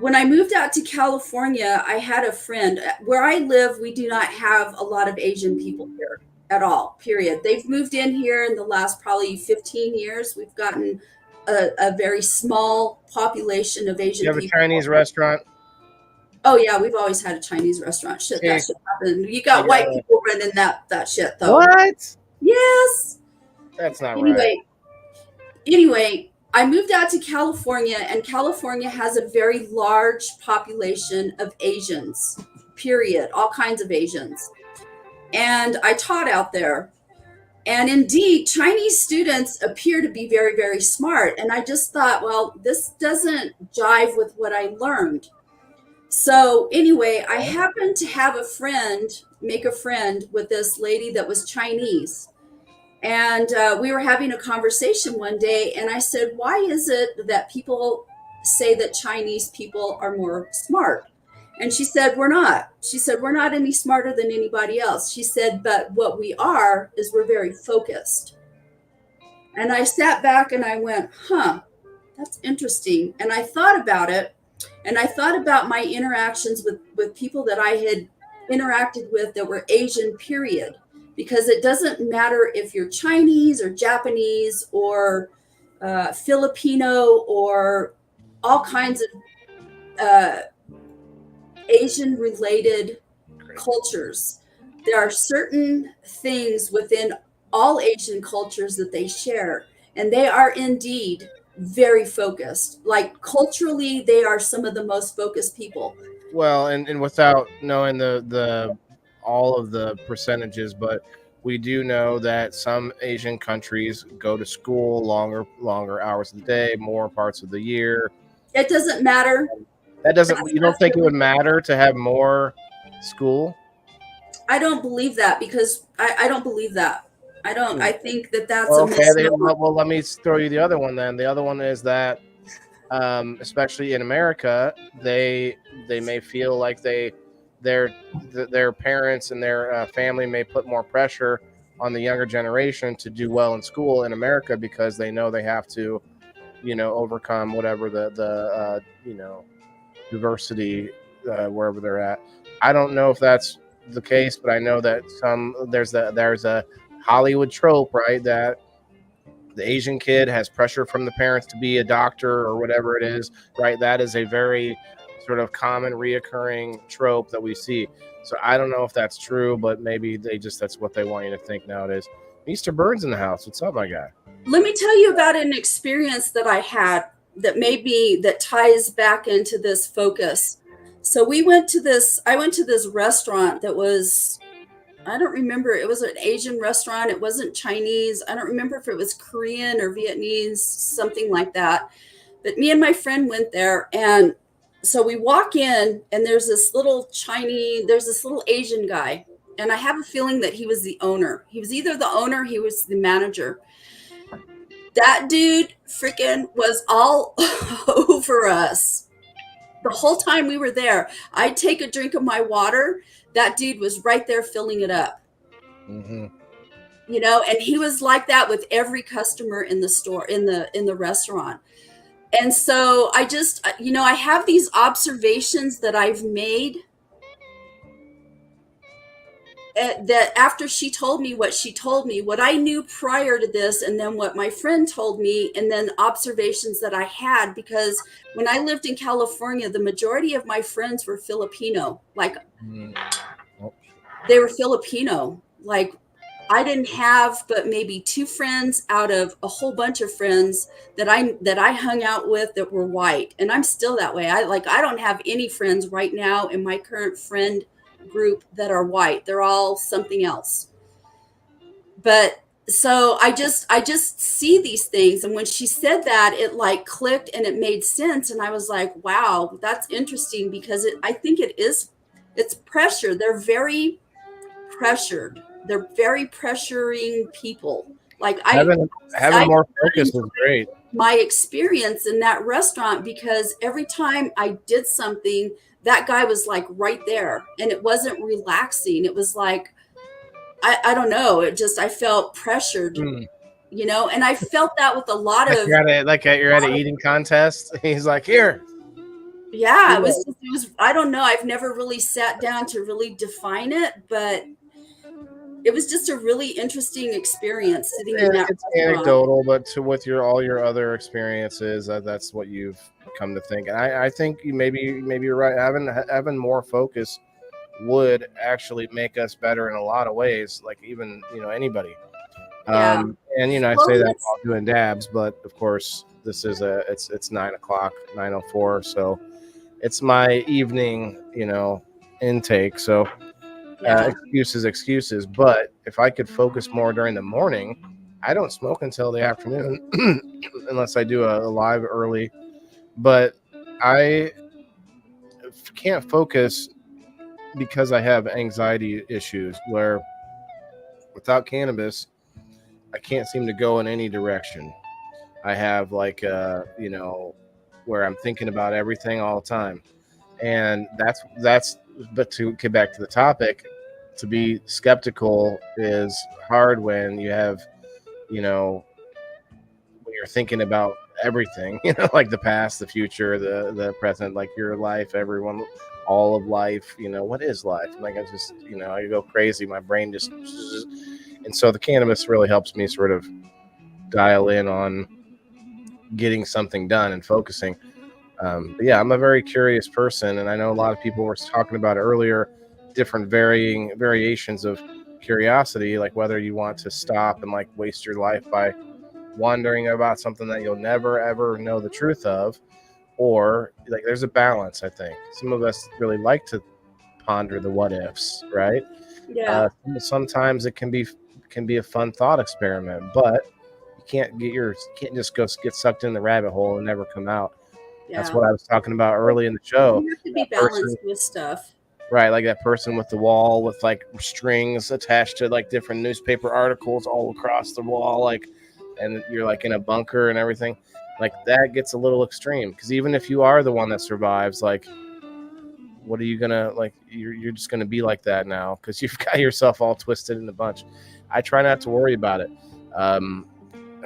When I moved out to California, I had a friend. Where I live, we do not have a lot of Asian people here at all, period. They've moved in here in the last probably 15 years. We've gotten a very small population of Asian people. You have a Chinese restaurant? Oh, yeah, we've always had a Chinese restaurant. Shit, that shit happened. You got white people running that shit, though. What? Yes. That's not right. Anyway, I moved out to California, and California has a very large population of Asians, period, all kinds of Asians. And I taught out there. And indeed, Chinese students appear to be very, very smart. And I just thought, well, this doesn't jive with what I learned. So anyway, I happened to have make a friend with this lady that was Chinese. And we were having a conversation one day, and I said, why is it that people say that Chinese people are more smart? And she said, we're not. She said, we're not any smarter than anybody else. She said, but what we are is we're very focused. And I sat back and I went, huh, that's interesting. And I thought about it. And I thought about my interactions with people that I had interacted with that were Asian, period. Because it doesn't matter if you're Chinese or Japanese or Filipino or all kinds of Asian related cultures. There are certain things within all Asian cultures that they share, and they are indeed very focused. Like culturally, they are some of the most focused people. Well, and without knowing the all of the percentages, but we do know that some Asian countries go to school longer hours of the day, more parts of the year. It doesn't matter. That doesn't. You don't think it would matter to have more school? I don't believe that because I don't believe that. I don't. I think that that's Well, a okay. misnomer. Well, let me throw you the other one then. The other one is that, especially in America, they may feel like their parents and their family may put more pressure on the younger generation to do well in school in America because they know they have to, overcome whatever the diversity wherever they're at. I don't know if that's the case, but I know that there's a Hollywood trope, right? That the Asian kid has pressure from the parents to be a doctor or whatever it is, right? That is a very sort of common reoccurring trope that we see. So I don't know if that's true, but maybe that's what they want you to think nowadays. Mr. Burns in the house. What's up, my guy? Let me tell you about an experience that I had that ties back into this focus. So I went to this restaurant that was, I don't remember, it was an Asian restaurant. It wasn't Chinese. I don't remember if it was Korean or Vietnamese, something like that. But me and my friend went there, and so we walk in, and there's this little Asian guy, and I have a feeling that he was the owner. He was either the owner, he was the manager. That dude freaking was all over us the whole time we were there. I'd take a drink of my water. That dude was right there filling it up. Mm-hmm. And he was like that with every customer in the store, in the restaurant. And so I just, I have these observations that I've made that after she told me what she told me, what I knew prior to this, and then what my friend told me, and then observations that I had, because when I lived in California, the majority of my friends were Filipino. Like they were Filipino. Like I didn't have but maybe 2 friends out of a whole bunch of friends that I hung out with that were white. And I'm still that way. I don't have any friends right now in my current friend group that are white. They're all something else. But so I just see these things, and when she said that, it like clicked and it made sense, and I was like, wow, that's interesting, because I think it's pressure. They're very pressured. They're very pressuring people. Like having more focus was great. My experience in that restaurant, because every time I did something, that guy was like right there, and it wasn't relaxing. It was like, I don't know. I felt pressured, and I felt that with a lot of. You're at an eating contest. He's like, here. Yeah, it was. I don't know. I've never really sat down to really define it, but it was just a really interesting experience sitting in that It's restaurant. anecdotal, but with all your other experiences, that's what you've come to think. And I think maybe you're right. Having more focus would actually make us better in a lot of ways. Like even anybody. Yeah. And I say that while doing dabs, but of course this is it's 9 o'clock, 9:04, so it's my evening intake. So. Excuses. But if I could focus more during the morning, I don't smoke until the afternoon unless I do a live early. But I can't focus because I have anxiety issues where without cannabis, I can't seem to go in any direction. I have like where I'm thinking about everything all the time, and that's. But to get back to the topic, to be skeptical is hard when you have, when you're thinking about everything, like the past, the future, the present, like your life, everyone, all of life. What is life? Like I just, I go crazy. My brain just, and so the cannabis really helps me sort of dial in on getting something done and focusing. But yeah, I'm a very curious person, and I know a lot of people were talking about earlier, different variations of curiosity, like whether you want to stop and like waste your life by wondering about something that you'll never ever know the truth of, or like there's a balance. I think some of us really like to ponder the what ifs, right? Yeah. Sometimes it can be a fun thought experiment, but you can't just go get sucked in the rabbit hole and never come out. That's Yeah. what I was talking about early in the show. You have to be balanced with stuff. Right, like that person with the wall with like strings attached to like different newspaper articles all across the wall, like, and you're like in a bunker and everything. Like that gets a little extreme, because even if you are the one that survives, like, what are you gonna like? You're just gonna be like that now because you've got yourself all twisted in a bunch. I try not to worry about it. I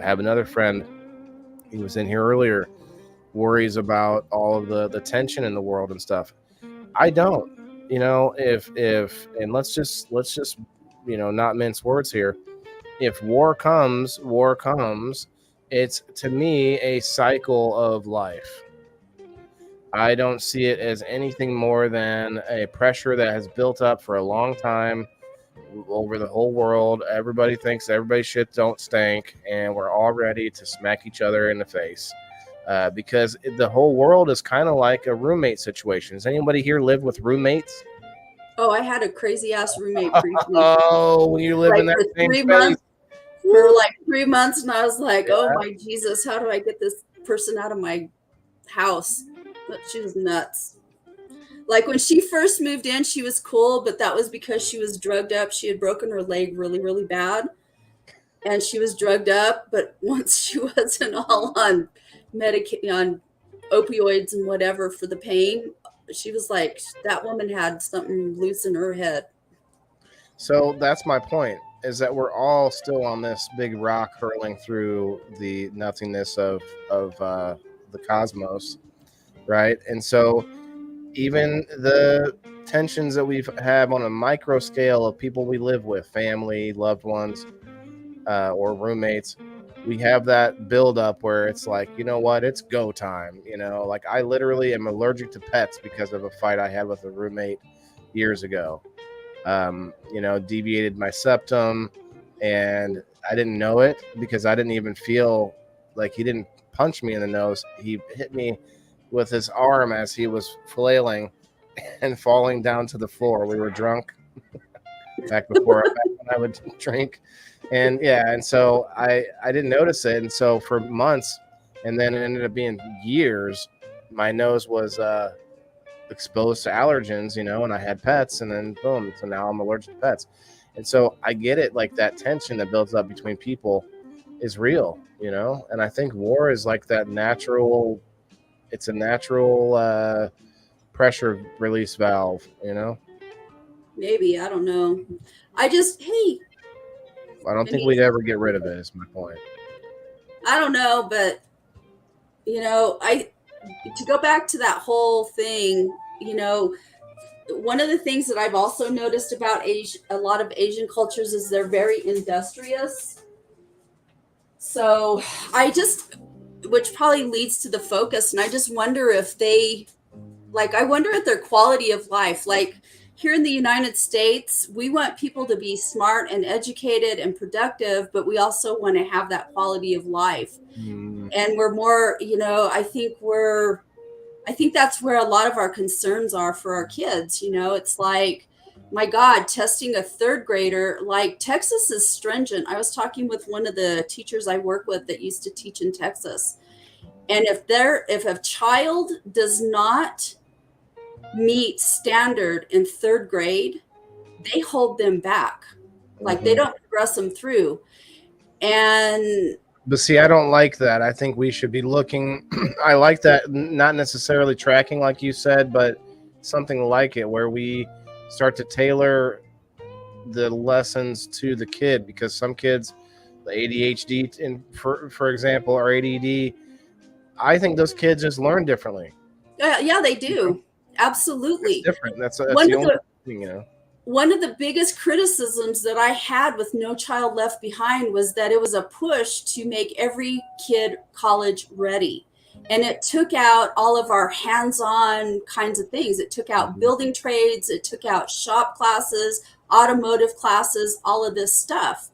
have another friend. He was in here earlier. Worries about all of the tension in the world and stuff. I don't. If and let's just not mince words here. If war comes, it's to me a cycle of life. I don't see it as anything more than a pressure that has built up for a long time over the whole world. Everybody thinks everybody's shit don't stink, and we're all ready to smack each other in the face. Because the whole world is kind of like a roommate situation. Does anybody here live with roommates? Oh, I had a crazy ass roommate briefly. Oh, you live in that for same 3 space. months. For like 3 months, and I was like, Yeah. "Oh my Jesus, how do I get this person out of my house?" But she was nuts. Like when she first moved in, she was cool, but that was because she was drugged up. She had broken her leg really, really bad, and she was drugged up. But once she wasn't all on on opioids and whatever for the pain, she was like, that woman had something loose in her head. So that's my point, is that we're all still on this big rock hurling through the nothingness of the cosmos, right? And so even the tensions that we've had on a micro scale of people we live with, family, loved ones, or roommates, we have that build up where it's like, you know what, it's go time. Like I literally am allergic to pets because of a fight I had with a roommate years ago. Deviated my septum, and I didn't know it because I didn't even feel like he didn't punch me in the nose. He hit me with his arm as he was flailing and falling down to the floor. We were drunk back when I would drink. And yeah, and so I didn't notice it. And so for months, and then it ended up being years, my nose was exposed to allergens, and I had pets, and then boom, so now I'm allergic to pets. And so I get it, like that tension that builds up between people is real, and I think war is like that natural, it's a natural pressure release valve, Maybe, I don't know. I don't think we'd ever get rid of it, is my point. I don't know, but to go back to that whole thing, one of the things that I've also noticed about a lot of Asian cultures is they're very industrious. So which probably leads to the focus. And I just wonder if I wonder at their quality of life. Like here in the United States, we want people to be smart and educated and productive, but we also want to have that quality of life. And we're more, I think that's where a lot of our concerns are for our kids. It's like, my God, testing a third grader, like Texas is stringent. I was talking with one of the teachers I work with that used to teach in Texas. And if a child does not meet standard in third grade, they hold them back. Like they don't progress them through. And But see, I don't like that. I think we should be looking. I like that, not necessarily tracking like you said, but something like it where we start to tailor the lessons to the kid, because some kids, the ADHD, for example, or ADD, I think those kids just learn differently. yeah, they do. Absolutely. It's different. That's One the of only thing, One of the biggest criticisms that I had with No Child Left Behind was that it was a push to make every kid college ready. And it took out all of our hands-on kinds of things. It took out building trades, it took out shop classes, automotive classes, all of this stuff.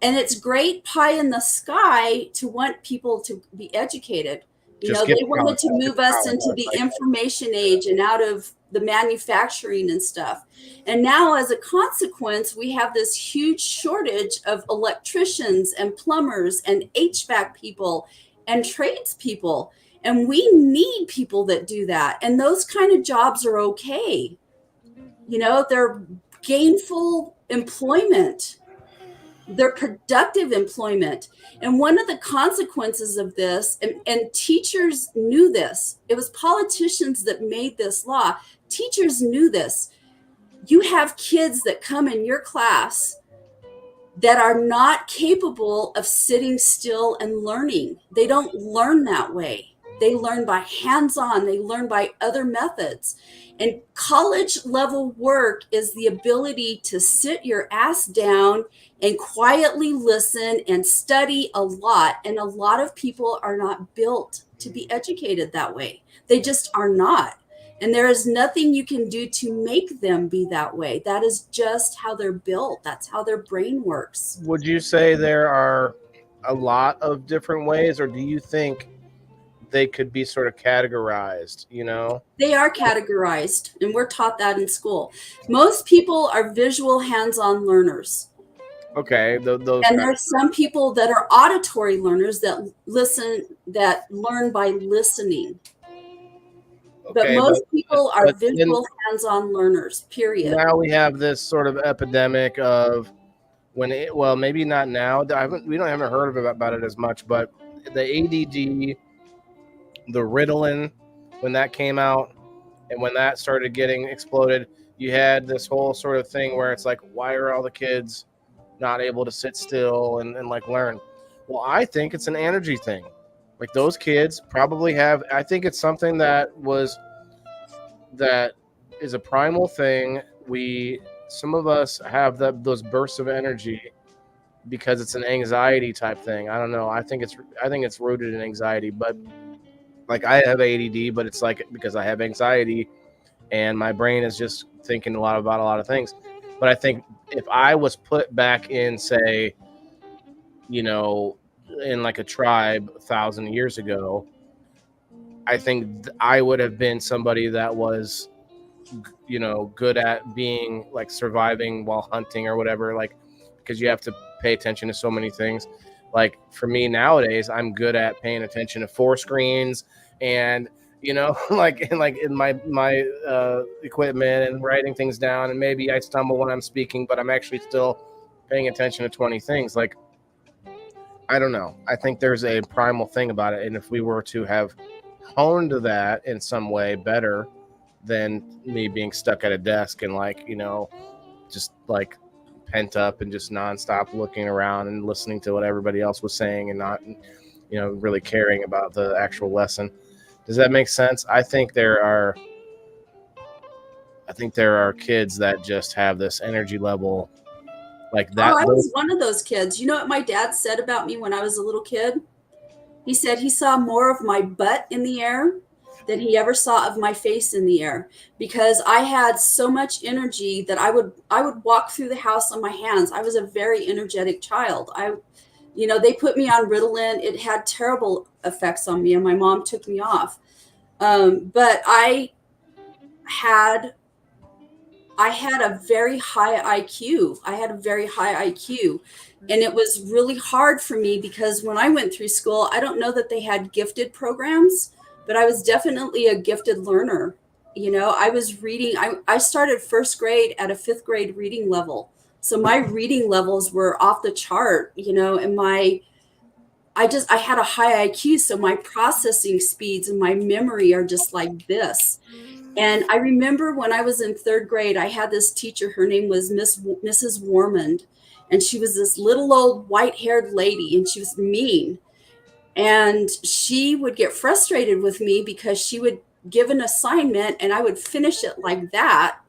And it's great pie in the sky to want people to be educated. You know, they wanted to move us into the information age and out of the manufacturing and stuff. And now, as a consequence, we have this huge shortage of electricians and plumbers and HVAC people and tradespeople. And we need people that do that. And those kind of jobs are okay. You know, they're gainful employment. They're productive employment. And one of the consequences of this, and teachers knew this, it was politicians that made this law. Teachers knew this. You have kids that come in your class that are not capable of sitting still and learning. They don't learn that way. They learn by hands-on. They learn by other methods. And college level work is the ability to sit your ass down and quietly listen and study a lot. And a lot of people are not built to be educated that way. They just are not. And there is nothing you can do to make them be that way. That is just how they're built. That's how their brain works. Would you say there are a lot of different ways, or do you think they could be sort of categorized, you know? They are categorized, and we're taught that in school. Most people are visual hands-on learners. Okay. And there's some people that are auditory learners that learn by listening. Okay, but most people are visual hands-on learners, period. Now we have this sort of epidemic of maybe not now. We haven't heard about it as much, but the ADD, the Ritalin, when that came out and when that started getting exploded, you had this whole sort of thing where it's like, why are all the kids not able to sit still and like learn? Well, I think it's an energy thing. Like those kids probably have, I think it's something that is a primal thing. Some of us have those bursts of energy because it's an anxiety type thing. I don't know. I think it's rooted in anxiety, but like I have ADD, but it's like because I have anxiety and my brain is just thinking about a lot of things. But I think if I was put back in, say, you know, in like a tribe 1,000 years ago, I think I would have been somebody that was, you know, good at being like surviving while hunting or whatever, like, because you have to pay attention to so many things. Like for me nowadays, I'm good at paying attention to 4 screens and, you know, like in my equipment and writing things down. And maybe I stumble when I'm speaking, but I'm actually still paying attention to 20 things. Like, I don't know. I think there's a primal thing about it. And if we were to have honed that in some way better than me being stuck at a desk and like, you know, just like pent up and just nonstop looking around and listening to what everybody else was saying and not, you know, really caring about the actual lesson. Does that make sense? I think there are kids that just have this energy level like that. Oh, I was one of those kids. You know what my dad said about me when I was a little kid? He said he saw more of my butt in the air than he ever saw of my face in the air, because I had so much energy that I would walk through the house on my hands. I was a very energetic child. They put me on Ritalin. It had terrible effects on me, and my mom took me off. But I had a very high IQ. And it was really hard for me because when I went through school, I don't know that they had gifted programs, but I was definitely a gifted learner. You know, I was reading. I started first grade at a 5th grade reading level. So my reading levels were off the chart, you know, and I had a high IQ. So my processing speeds and my memory are just like this. And I remember when I was in 3rd grade, I had this teacher, her name was Mrs. Warmond, and she was this little old white-haired lady, and she was mean. And she would get frustrated with me because she would give an assignment and I would finish it like that.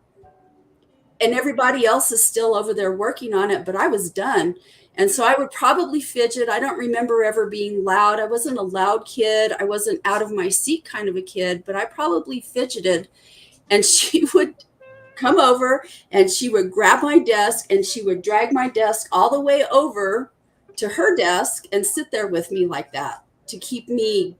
And everybody else is still over there working on it, but I was done. And so I would probably fidget. I don't remember ever being loud. I wasn't a loud kid. I wasn't out of my seat kind of a kid, but I probably fidgeted. And she would come over and she would grab my desk and she would drag my desk all the way over to her desk and sit there with me like that to keep me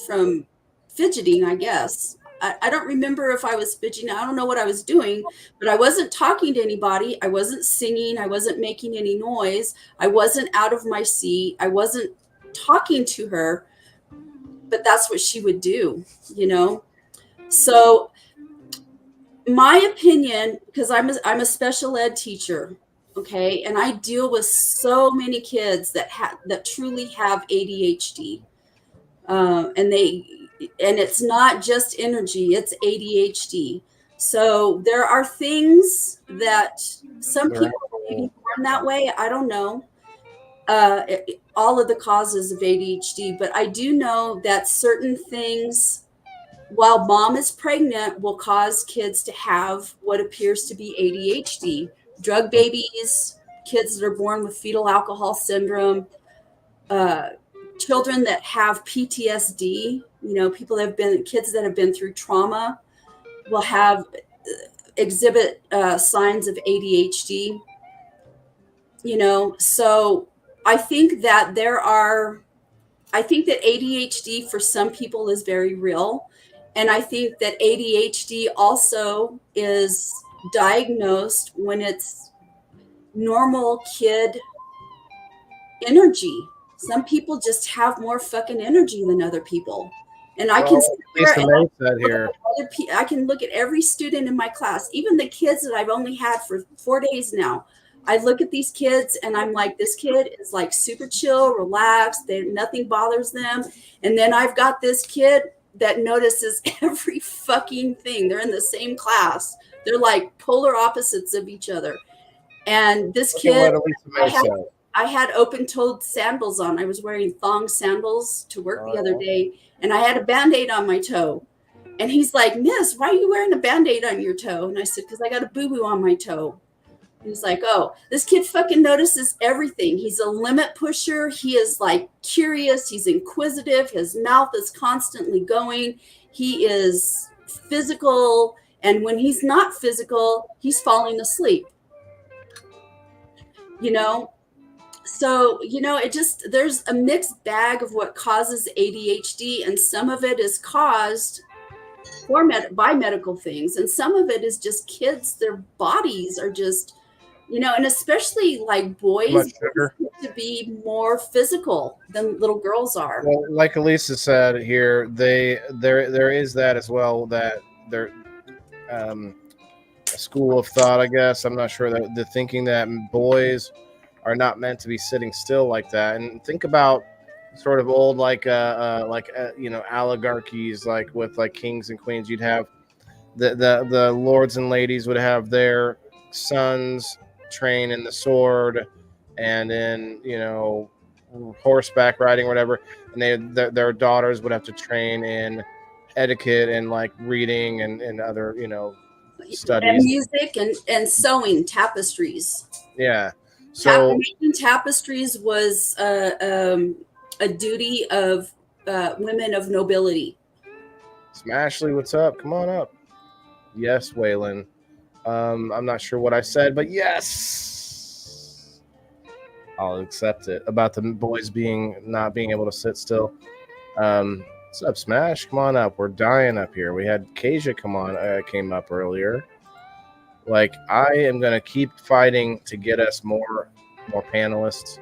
from fidgeting, I guess. I don't remember if I was fidgeting. I don't know what I was doing, but I wasn't talking to anybody. I wasn't singing. I wasn't making any noise. I wasn't out of my seat. I wasn't talking to her, but that's what she would do, you know? So my opinion, because I'm a special ed teacher, okay, and I deal with so many kids that truly have ADHD, and it's not just energy, it's ADHD. So there are things that some people may be born that way. I don't know all of the causes of ADHD, but I do know that certain things, while mom is pregnant, will cause kids to have what appears to be ADHD. Drug babies, kids that are born with fetal alcohol syndrome, children that have PTSD, you know, kids that have been through trauma will exhibit signs of ADHD, you know. So I think that ADHD for some people is very real. And I think that ADHD also is diagnosed when it's normal kid energy. Some people just have more fucking energy than other people. And I can I can look at every student in my class, even the kids that I've only had for 4 days now. I look at these kids and I'm like, this kid is like super chill, relaxed. Nothing bothers them. And then I've got this kid that notices every fucking thing. They're in the same class. They're like polar opposites of each other. And this kid, I had open-toed sandals on. I was wearing thong sandals to work the other day, and I had a Band-Aid on my toe. And he's like, Miss, why are you wearing a Band-Aid on your toe? And I said, because I got a boo-boo on my toe. And he's like, oh, this kid fucking notices everything. He's a limit pusher. He is like curious. He's inquisitive. His mouth is constantly going. He is physical. And when he's not physical, he's falling asleep. You know? So, you know, there's a mixed bag of what causes ADHD, and some of it is caused by medical things, and some of it is just kids, their bodies are just, you know, and especially like boys to be more physical than little girls are. Well, like Elisa said here, there is that as well, that they're a school of thought, I guess. I'm not sure, that the thinking that boys are not meant to be sitting still like that. And think about sort of old you know, oligarchies, like with like kings and queens. You'd have the lords and ladies would have their sons train in the sword and in, you know, horseback riding or whatever, and their daughters would have to train in etiquette and like reading and other, you know, studies, and music and sewing tapestries. Yeah. So making tapestries was a duty of women of nobility. Smashley, what's up? Come on up. Yes, Waylon. I'm not sure what I said, but yes, I'll accept it. About the boys not being able to sit still. What's up, Smash? Come on up. We're dying up here. We had Kasia came up earlier. Like, I am gonna keep fighting to get us more panelists.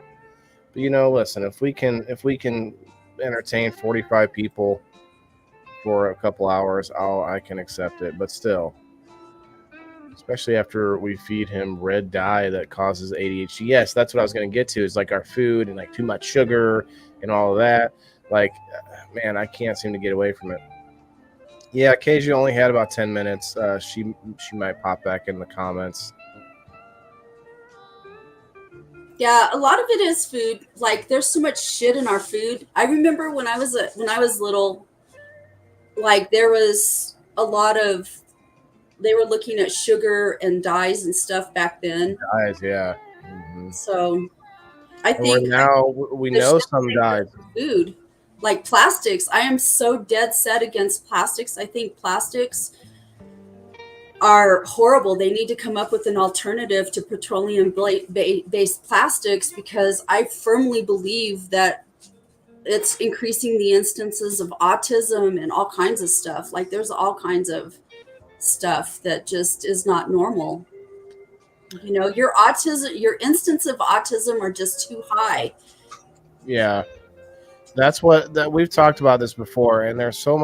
But you know, listen, if we can entertain 45 people for a couple hours, I can accept it. But still, especially after we feed him red dye that causes ADHD. Yes, that's what I was going to get to, is like our food and like too much sugar and all of that. Like, man, I can't seem to get away from it. Yeah, Kasia only had about 10 minutes. She might pop back in the comments. Yeah, a lot of it is food. Like, there's so much shit in our food. I remember when I was little, like, there was a lot of, they were looking at sugar and dyes and stuff back then. Dyes, yeah. Mm-hmm. So I And think now we know some dyes. Food, like plastics. I am so dead set against plastics. I think plastics are horrible. They need to come up with an alternative to petroleum-based plastics, because I firmly believe that it's increasing the instances of autism and all kinds of stuff. Like, there's all kinds of stuff that just is not normal. You know, your instance of autism are just too high. Yeah, that's that we've talked about this before, and there's so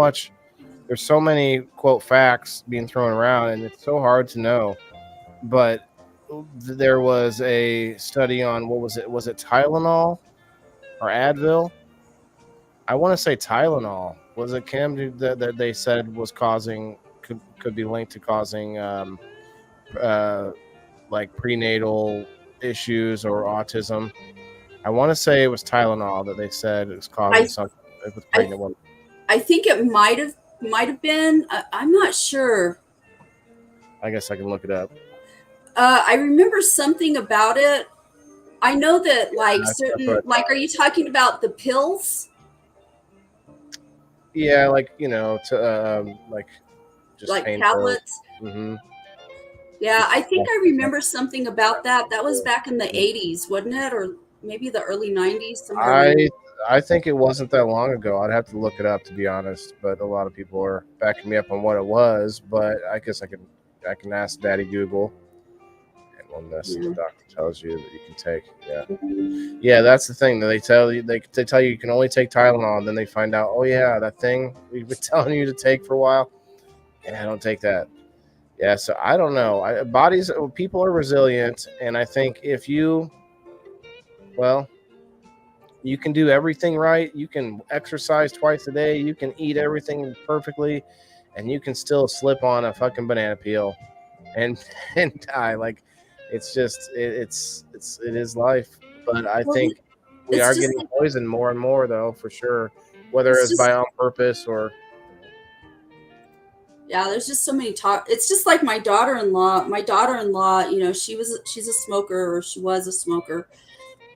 many quote facts being thrown around, and it's so hard to know. But there was a study on, what was it? Was it Tylenol or Advil? I want to say Tylenol. Was it, Kim, that they said was causing, could be linked to causing like prenatal issues or autism? I want to say it was Tylenol that they said it was causing something with pregnant women. I think it might have been. I'm not sure. I guess I can look it up. I remember something about it. I know that, like, certain, like, are you talking about the pills? Yeah, like, you know, to like just like pain tablets. Mm-hmm. Yeah, I think I remember something about that. That was back in the 80s, wasn't it? Or maybe the early 90s. I think it wasn't that long ago. I'd have to look it up, to be honest. But a lot of people are backing me up on what it was. But I guess I can ask Daddy Google. And one message the doctor tells you that you can take. Yeah, that's the thing. They tell you they tell you can only take Tylenol, and then they find out, oh yeah, that thing we've been telling you to take for a while. Yeah, don't take that. Yeah, so I don't know. People are resilient, and I think if you can do everything right. You can exercise twice a day. You can eat everything perfectly, and you can still slip on a fucking banana peel and die. Like, it's just it is life. But I think we are getting poisoned more and more, though, for sure. Whether it's by on purpose or. Yeah, there's just so many talk. It's just like my daughter-in-law. My daughter-in-law, you know, she's a smoker, or she was a smoker.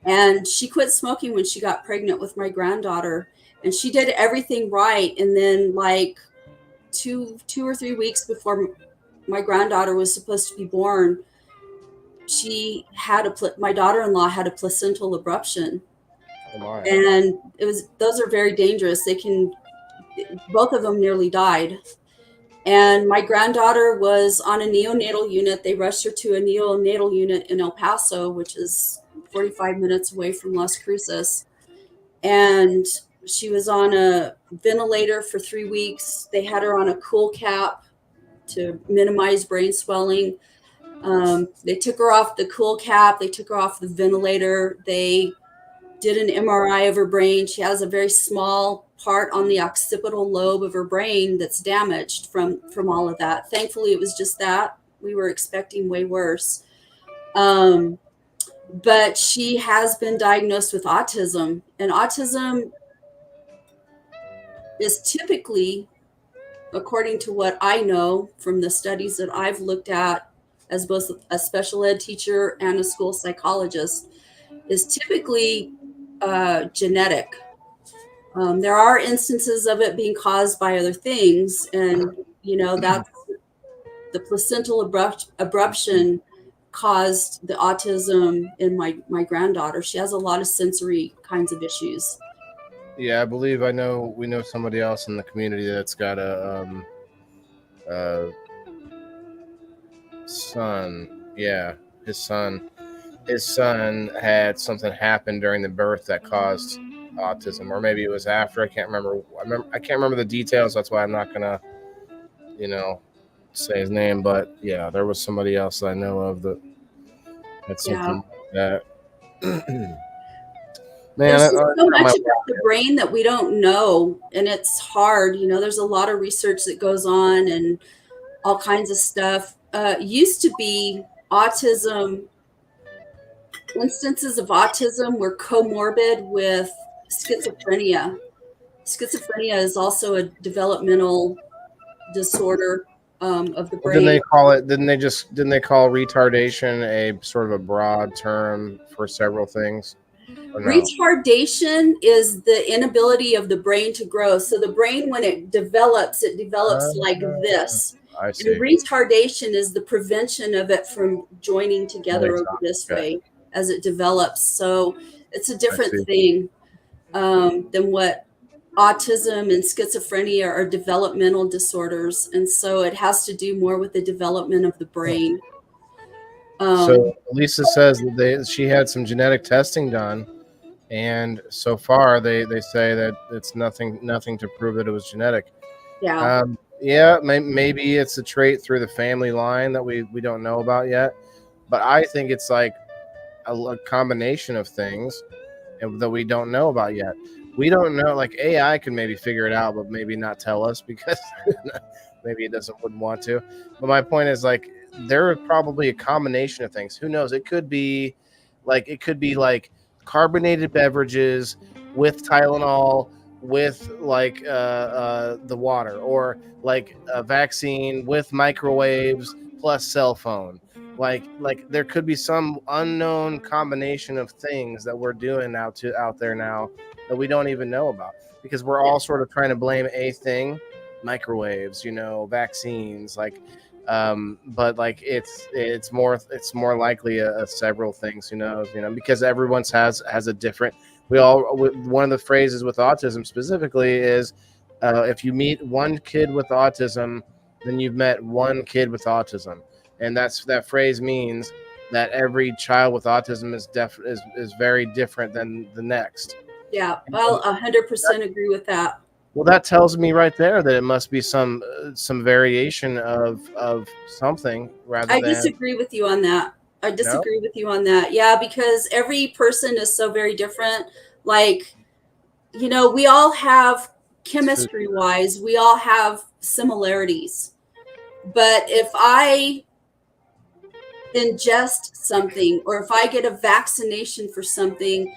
And she quit smoking when she got pregnant with my granddaughter, and she did everything right. And then, like, two or 3 weeks before my granddaughter was supposed to be born, my daughter-in-law had a placental abruption. And those are very dangerous. Both of them nearly died. And my granddaughter was on a neonatal unit. They rushed her to a neonatal unit in El Paso, which is 45 minutes away from Las Cruces. And she was on a ventilator for 3 weeks. They had her on a cool cap to minimize brain swelling. They took her off the cool cap. They took her off the ventilator. They did an MRI of her brain. She has a very small part on the occipital lobe of her brain that's damaged from all of that. Thankfully, it was just that. We were expecting way worse. But she has been diagnosed with autism, and autism is typically, according to what I know from the studies that I've looked at as both a special ed teacher and a school psychologist, is typically genetic. There are instances of it being caused by other things, and you know, that's the placental abruption caused the autism in my granddaughter. She has a lot of sensory kinds of issues. Yeah, I believe we know somebody else in the community that's got a son. Yeah, his son had something happen during the birth that caused autism, or maybe it was after. I can't remember the details. That's why I'm not gonna, say his name, but yeah, there was somebody else I know of that had something like that. Man, There's just so my much about the brain that we don't know, and it's hard. You know, there's a lot of research that goes on and all kinds of stuff. Used to be autism, instances of autism were comorbid with schizophrenia. Schizophrenia is also a developmental disorder of the brain. Didn't they call it? Didn't they call retardation a sort of a broad term for several things? Or no? Retardation is the inability of the brain to grow. So the brain, when it develops like this. I see. And retardation is the prevention of it from joining together over this way as it develops. So it's a different thing than what autism and schizophrenia are developmental disorders. And so it has to do more with the development of the brain. So Lisa says that she had some genetic testing done, and so far they say that it's nothing to prove that it was genetic. Yeah. Maybe it's a trait through the family line that we don't know about yet, but I think it's like a combination of things that we don't know about yet. We don't know, like AI can maybe figure it out, but maybe not tell us because maybe it wouldn't want to. But my point is, like, there are probably a combination of things. Who knows? It could be like carbonated beverages with Tylenol, with like the water, or like a vaccine with microwaves plus cell phone. Like there could be some unknown combination of things that we're doing out there now that we don't even know about, because we're all sort of trying to blame a thing, microwaves, vaccines, like but like it's more likely a several things, who knows, because everyone's has a different, one of the phrases with autism specifically is if you meet one kid with autism, then you've met one kid with autism. And that phrase means that every child with autism is very different than the next. Yeah, I'll 100% agree with that. Well, that tells me right there that it must be some variation of something rather than. I disagree with you on that. Yeah, because every person is so very different. Like, we all have, chemistry-wise, we all have similarities. But if I ingest something, or if I get a vaccination for something,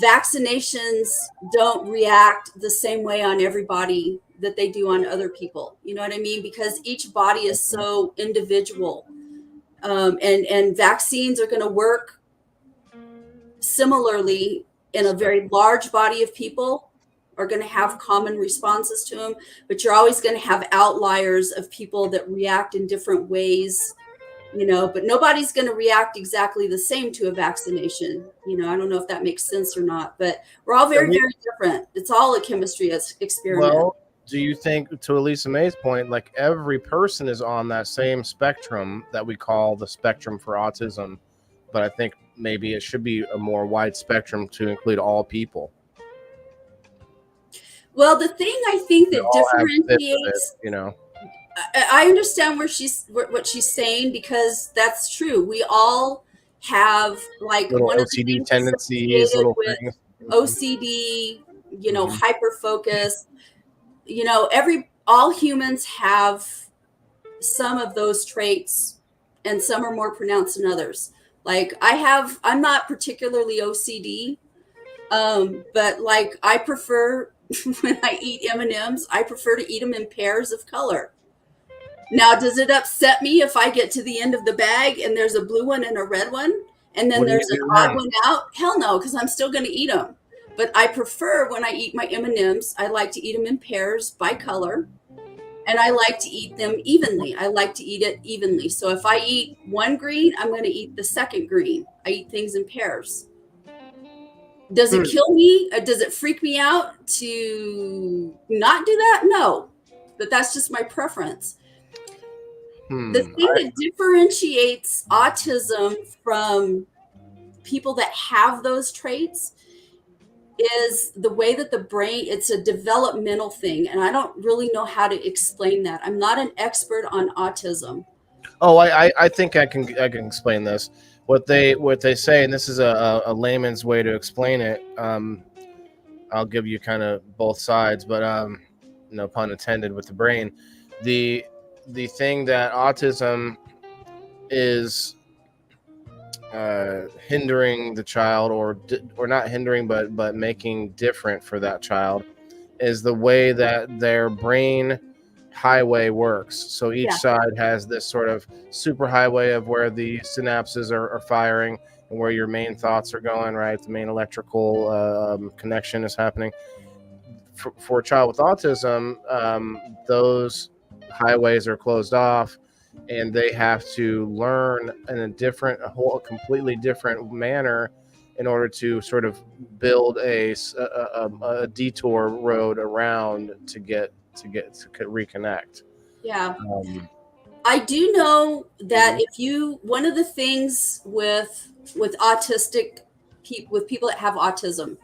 vaccinations don't react the same way on everybody that they do on other people. You know what I mean? Because each body is so individual. And vaccines are going to work similarly in a very large body of people, are going to have common responses to them, but you're always going to have outliers of people that react in different ways. But nobody's going to react exactly the same to a vaccination. I don't know if that makes sense or not, but we're all very, very different. It's all a chemistry experiment. Well, do you think, to Elisa May's point, like every person is on that same spectrum that we call the spectrum for autism, but I think maybe it should be a more wide spectrum to include all people? Well, the thing I think that differentiates, I understand what she's saying, because that's true. We all have like little one OCD of the tendencies, little with things. OCD, hyper focus. All humans have some of those traits, and some are more pronounced than others. Like I'm not particularly OCD, but like I prefer when I eat M&Ms, I prefer to eat them in pairs of color. Now, does it upset me if I get to the end of the bag and there's a blue one and a red one, and then there's an odd one out? Hell no, because I'm still going to eat them. But I prefer, when I eat my M&Ms, I like to eat them in pairs by color, and I like to eat them evenly. I like to eat it evenly. So if I eat one green, I'm going to eat the second green. I eat things in pairs. Does it kill me? Does it freak me out to not do that? No, but that's just my preference. The thing that differentiates autism from people that have those traits is the way that the brain, it's a developmental thing. And I don't really know how to explain that. I'm not an expert on autism. Oh, I think I can explain this. What they say, and this is a layman's way to explain it. I'll give you kind of both sides, but no pun intended with the brain. The thing that autism is hindering the child, or not hindering, but making different for that child, is the way that their brain highway works. So each side has this sort of super highway of where the synapses are firing and where your main thoughts are going, right? The main electrical connection is happening. For a child with autism, those highways are closed off, and they have to learn in a completely different manner in order to sort of build a detour road around to reconnect. Yeah. I do know that one of the things with autistic people, with people that have autism,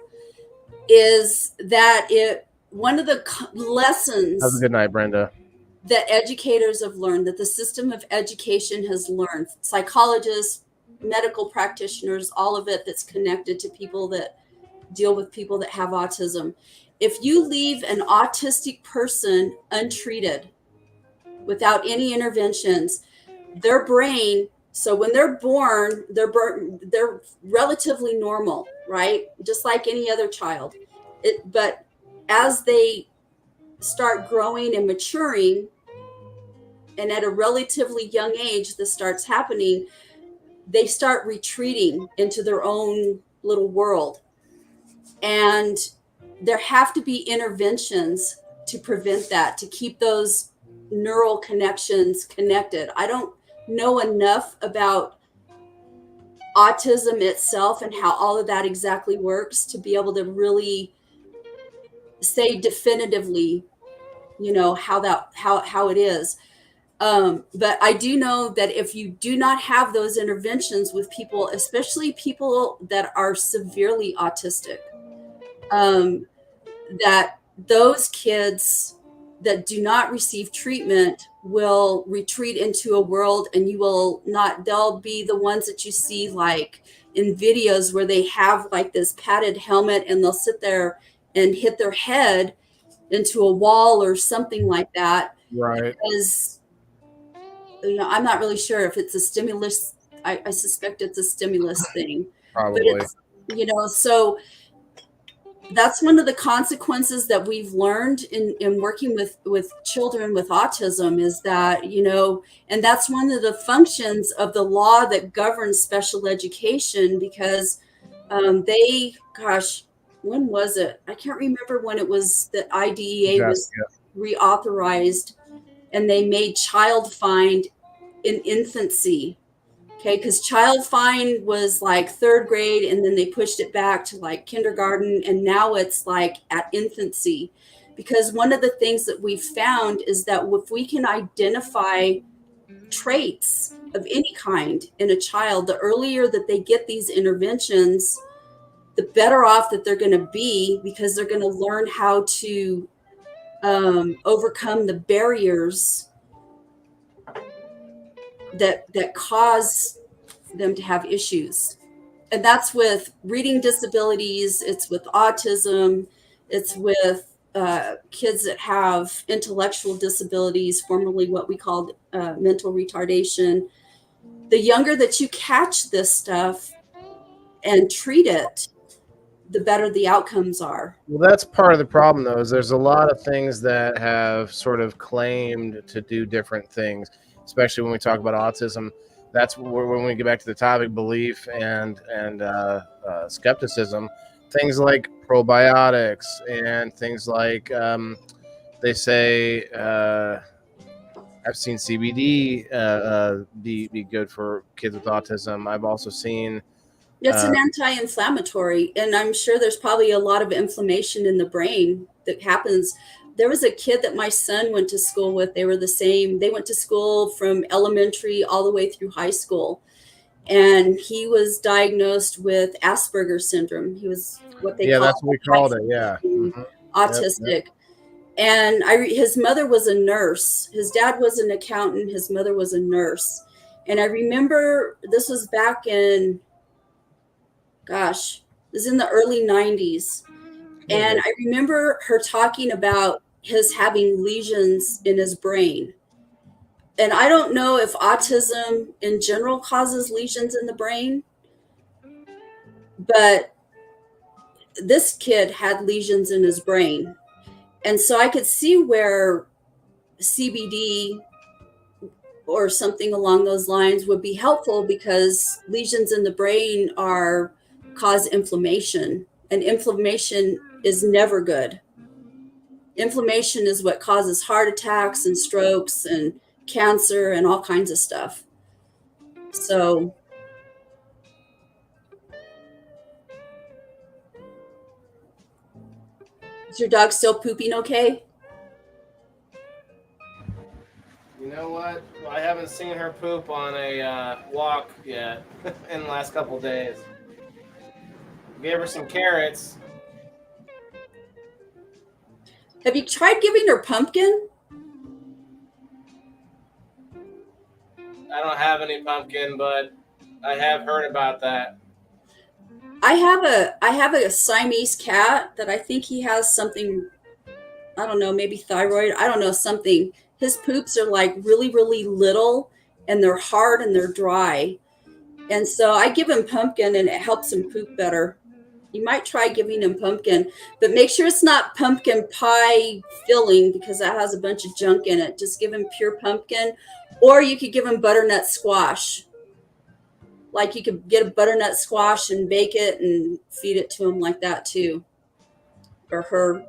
is that one of the lessons. Have a good night, Brenda. That educators have learned, that the system of education has learned, psychologists, medical practitioners, all of it that's connected to people that deal with people that have autism. If you leave an autistic person untreated without any interventions, their brain, so when they're born, they're relatively normal, right? Just like any other child. But as they start growing and maturing, and at a relatively young age this starts happening, they start retreating into their own little world. And there have to be interventions to prevent that, to keep those neural connections connected. I don't know enough about autism itself and how all of that exactly works to be able to really say definitively, how it is. But I do know that if you do not have those interventions with people, especially people that are severely autistic, that those kids that do not receive treatment will retreat into a world, and they'll be the ones that you see like in videos where they have like this padded helmet and they'll sit there and hit their head into a wall or something like that. Right. Because I'm not really sure if it's a stimulus. I suspect it's a stimulus thing. Probably. But it's, so that's one of the consequences that we've learned in working with children with autism, is that, and that's one of the functions of the law that governs special education, because when was it? I can't remember when it was that IDEA was reauthorized, and they made child find in infancy. Okay, because child find was like third grade, and then they pushed it back to like kindergarten, and now it's like at infancy. Because one of the things that we've found is that if we can identify traits of any kind in a child, the earlier that they get these interventions, the better off that they're going to be, because they're going to learn how to overcome the barriers that cause them to have issues. And that's with reading disabilities, it's with autism, it's with kids that have intellectual disabilities, formerly what we called mental retardation. The younger that you catch this stuff and treat it, the better the outcomes are. Well, that's part of the problem, though, is there's a lot of things that have sort of claimed to do different things, especially when we talk about autism. That's where, when we get back to the topic, belief and skepticism, things like probiotics and things like they say, I've seen CBD be good for kids with autism. I've also seen it's an anti-inflammatory, and I'm sure there's probably a lot of inflammation in the brain that happens. There was a kid that my son went to school with. They were the same. They went to school from elementary all the way through high school. and he was diagnosed with Asperger's syndrome. He was what they Yeah, call that's what we called it. Yeah. Mhm. autistic. Yep. And his mother was a nurse. His dad was an accountant. His mother was a nurse. And I remember this was back in, gosh, it was in the early 90s. And I remember her talking about his having lesions in his brain. And I don't know if autism in general causes lesions in the brain, but this kid had lesions in his brain. And so I could see where CBD or something along those lines would be helpful, because lesions in the brain cause inflammation, and inflammation is never good. Inflammation is what causes heart attacks and strokes and cancer and all kinds of stuff. So is your dog still pooping okay? You know what? Well, I haven't seen her poop on a walk yet in the last couple days. Gave her some carrots. Have you tried giving her pumpkin? I don't have any pumpkin, but I have heard about that. I have a Siamese cat that I think he has something, I don't know, maybe thyroid, I don't know, something. His poops are like really, really little, and they're hard and they're dry. And so I give him pumpkin and it helps him poop better. You might try giving him pumpkin, but make sure it's not pumpkin pie filling, because that has a bunch of junk in it. Just give him pure pumpkin, or you could give him butternut squash. Like you could get a butternut squash and bake it and feed it to him like that too, or her.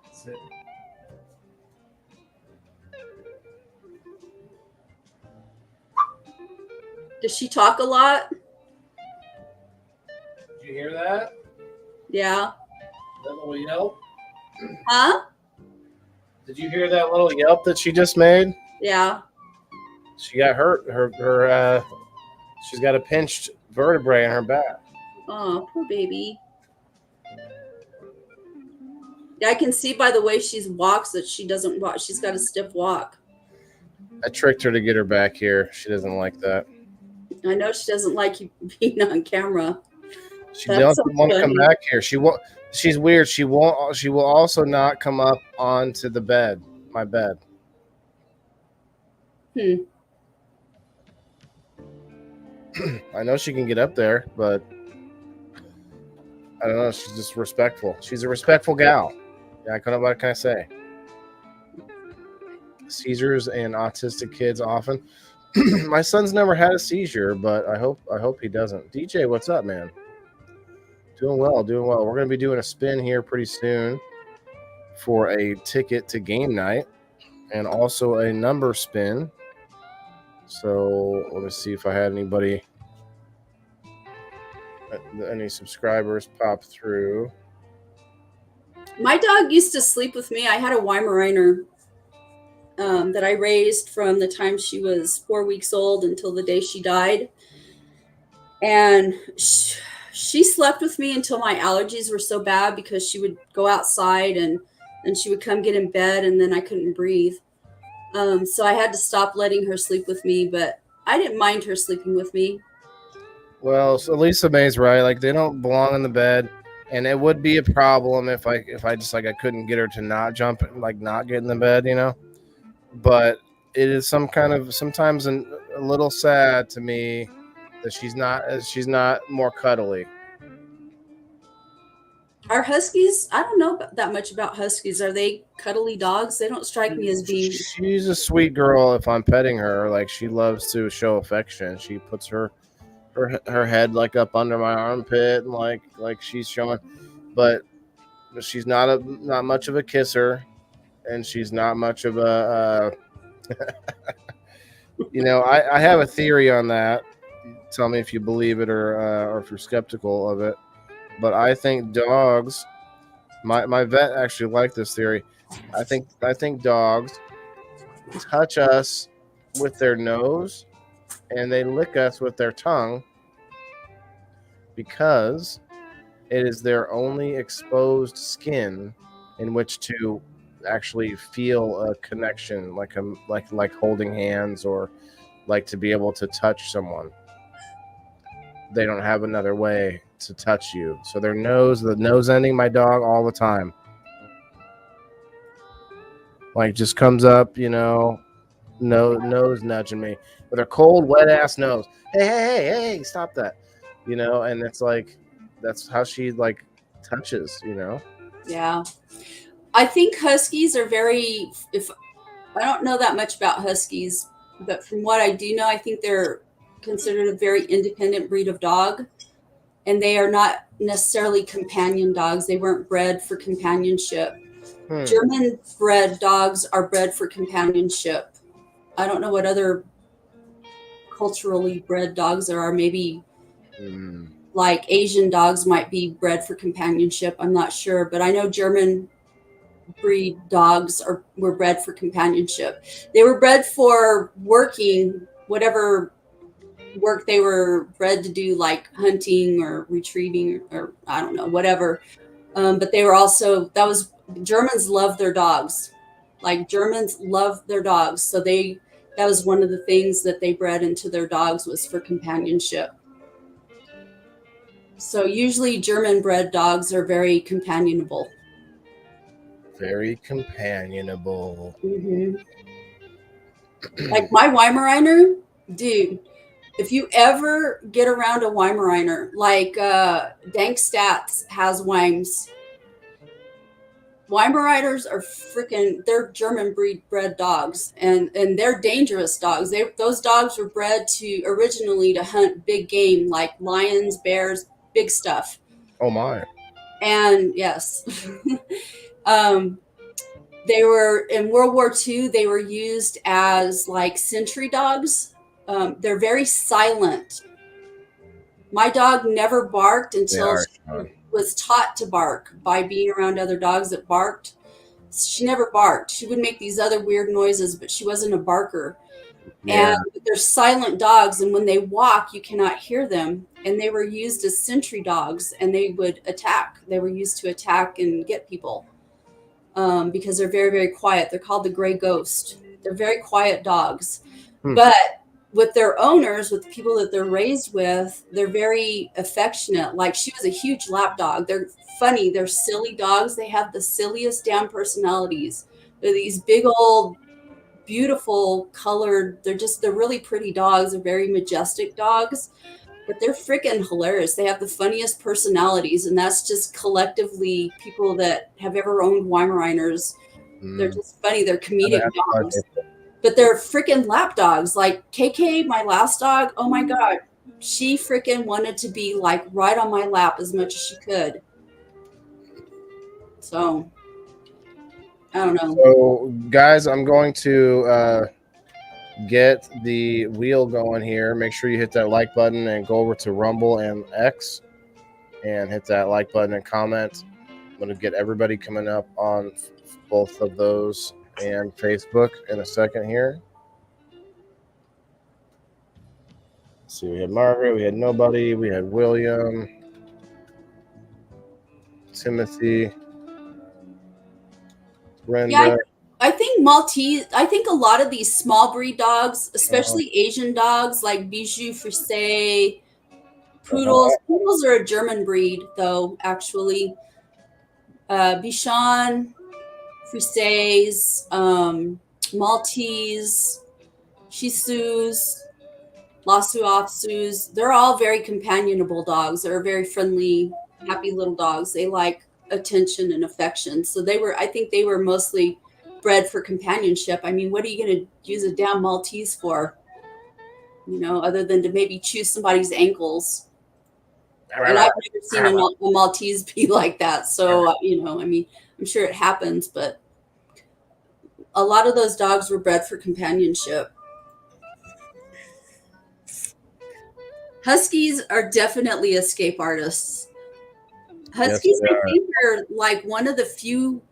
That's it. Does she talk a lot? Did you hear that? Yeah. That little yelp? Huh? Did you hear that little yelp that she just made? Yeah. She got hurt. She's got a pinched vertebrae in her back. Oh, poor baby. Yeah, I can see by the way she walks that she doesn't walk. She's got a stiff walk. I tricked her to get her back here. She doesn't like that. I know she doesn't like you being on camera. She doesn't want to come back here. She's weird. She won't. She will also not come up onto the bed. My bed. I know she can get up there, but I don't know. She's just respectful. She's a respectful gal. Yeah, what can I say? Seizures and autistic kids often. My son's never had a seizure, but I hope he doesn't. DJ, what's up, man? Doing well. We're going to be doing a spin here pretty soon for a ticket to game night, and also a number spin. So let me see if I had any subscribers pop through. My dog used to sleep with me. I had a Weimaraner that I raised from the time she was 4 weeks old until the day she died. And she slept with me until my allergies were so bad, because she would go outside and she would come get in bed, and then I couldn't breathe. So I had to stop letting her sleep with me, but I didn't mind her sleeping with me. Well, so Lisa May's right. Like, they don't belong in the bed, and it would be a problem if I just I couldn't get her to not jump, not get in the bed, But it is sometimes a little sad to me that she's not more cuddly. Are huskies? I don't know that much about huskies. Are they cuddly dogs? They don't strike me as being. She's a sweet girl. If I'm petting her, she loves to show affection. She puts her head up under my armpit, and like she's showing, but she's not much of a kisser, and she's not much of a I have a theory on that. Tell me if you believe it or if you're skeptical of it. but I think dogs. My vet actually liked this theory. I think dogs touch us with their nose and they lick us with their tongue because it is their only exposed skin in which to actually feel a connection, like holding hands or like to be able to touch someone. They don't have another way to touch you. So the nose ending my dog all the time. Like just comes up, nose nudging me with her cold, wet ass nose. Hey, stop that. And it's like that's how she like touches, Yeah. I think Huskies are very, if I don't know that much about Huskies, but from what I do know, I think they're considered a very independent breed of dog. And they are not necessarily companion dogs. They weren't bred for companionship. German bred dogs are bred for companionship. I don't know what other culturally bred dogs there are. Maybe like Asian dogs might be bred for companionship. I'm not sure, but I know German breed dogs were bred for companionship. They were bred for working, whatever work they were bred to do, like hunting or retrieving or I don't know, whatever. But they were also, Germans love their dogs. Like Germans love their dogs. So that was one of the things that they bred into their dogs was for companionship. So usually German bred dogs are very companionable. Very companionable. Mm-hmm. Like my Weimaraner, dude, if you ever get around a Weimaraner, like Dank Stats has Weims. Weimaraners are they're German bred dogs, and they're dangerous dogs. Those dogs were bred originally to hunt big game like lions, bears, big stuff. Oh my. And yes. They were in World War II, they were used as like sentry dogs. They're very silent. My dog never barked until she was taught to bark by being around other dogs that barked. She never barked. She would make these other weird noises, but she wasn't a barker. Yeah. And they're silent dogs, and when they walk, you cannot hear them. And they were used as sentry dogs, and they would attack. They were used to attack and get people because they're very, very quiet. They're called the gray ghost. They're very quiet dogs. But with their owners, with the people that they're raised with, they're very affectionate. Like she was a huge lap dog. They're funny. They're silly dogs. They have the silliest damn personalities. They're these big old, beautiful colored. They're really pretty dogs. They're very majestic dogs, but they're freaking hilarious. They have the funniest personalities, and that's just collectively people that have ever owned Weimaraners. They're just funny. They're comedic dogs. But they're freaking lap dogs. Like KK, my last dog, oh my God. She freaking wanted to be like right on my lap as much as she could. So, I don't know. So, guys, I'm going to get the wheel going here. Make sure you hit that like button and go over to Rumble and X and hit that like button and comment. I'm going to get everybody coming up on both of those and Facebook in a second here. Let's see, we had Margaret, we had nobody, we had William, Timothy, Brenda. Yeah, I think Maltese, I think a lot of these small breed dogs, especially Asian dogs like Bijou Frise, Poodles. Poodles are a German breed, though, actually. Bichon, Frises, Maltese, Shih Tzus, Lhasa Apsos. They're all very companionable dogs. They're very friendly, happy little dogs. They like attention and affection. So I think they were mostly bred for companionship. I mean, what are you going to use a damn Maltese for? Other than to maybe chew somebody's ankles. And I've never seen a Maltese be like that. So, I mean, I'm sure it happens, but a lot of those dogs were bred for companionship. Huskies are definitely escape artists. Huskies, they I are. think, are like one of the few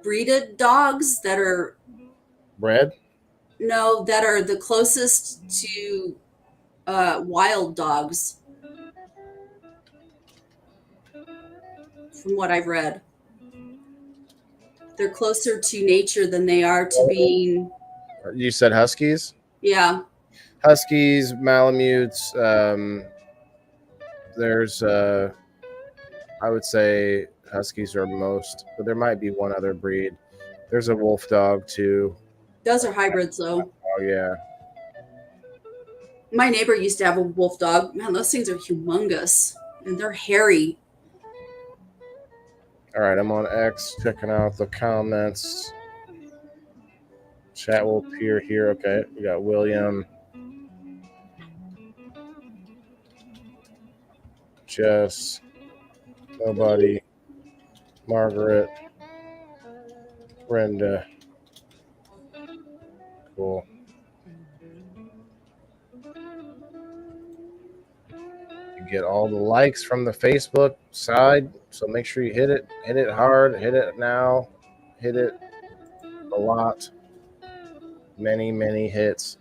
breeded dogs that are Bred? that are the closest to wild dogs, from what I've read. They're closer to nature than they are to being. You said Huskies? Yeah, Huskies, Malamutes. There's, I would say Huskies are most, but there might be one other breed. There's a wolf dog too. those are hybrids, though. Oh, yeah. My neighbor used to have a wolf dog. Man, those things are humongous, and they're hairy. All right, I'm on X checking out the comments. Chat will appear here. Okay, we got William, Jess, nobody, Margaret, Brenda. Cool. You get all the likes from the Facebook side, so make sure you hit it hard, hit it now, hit it a lot. Many hits.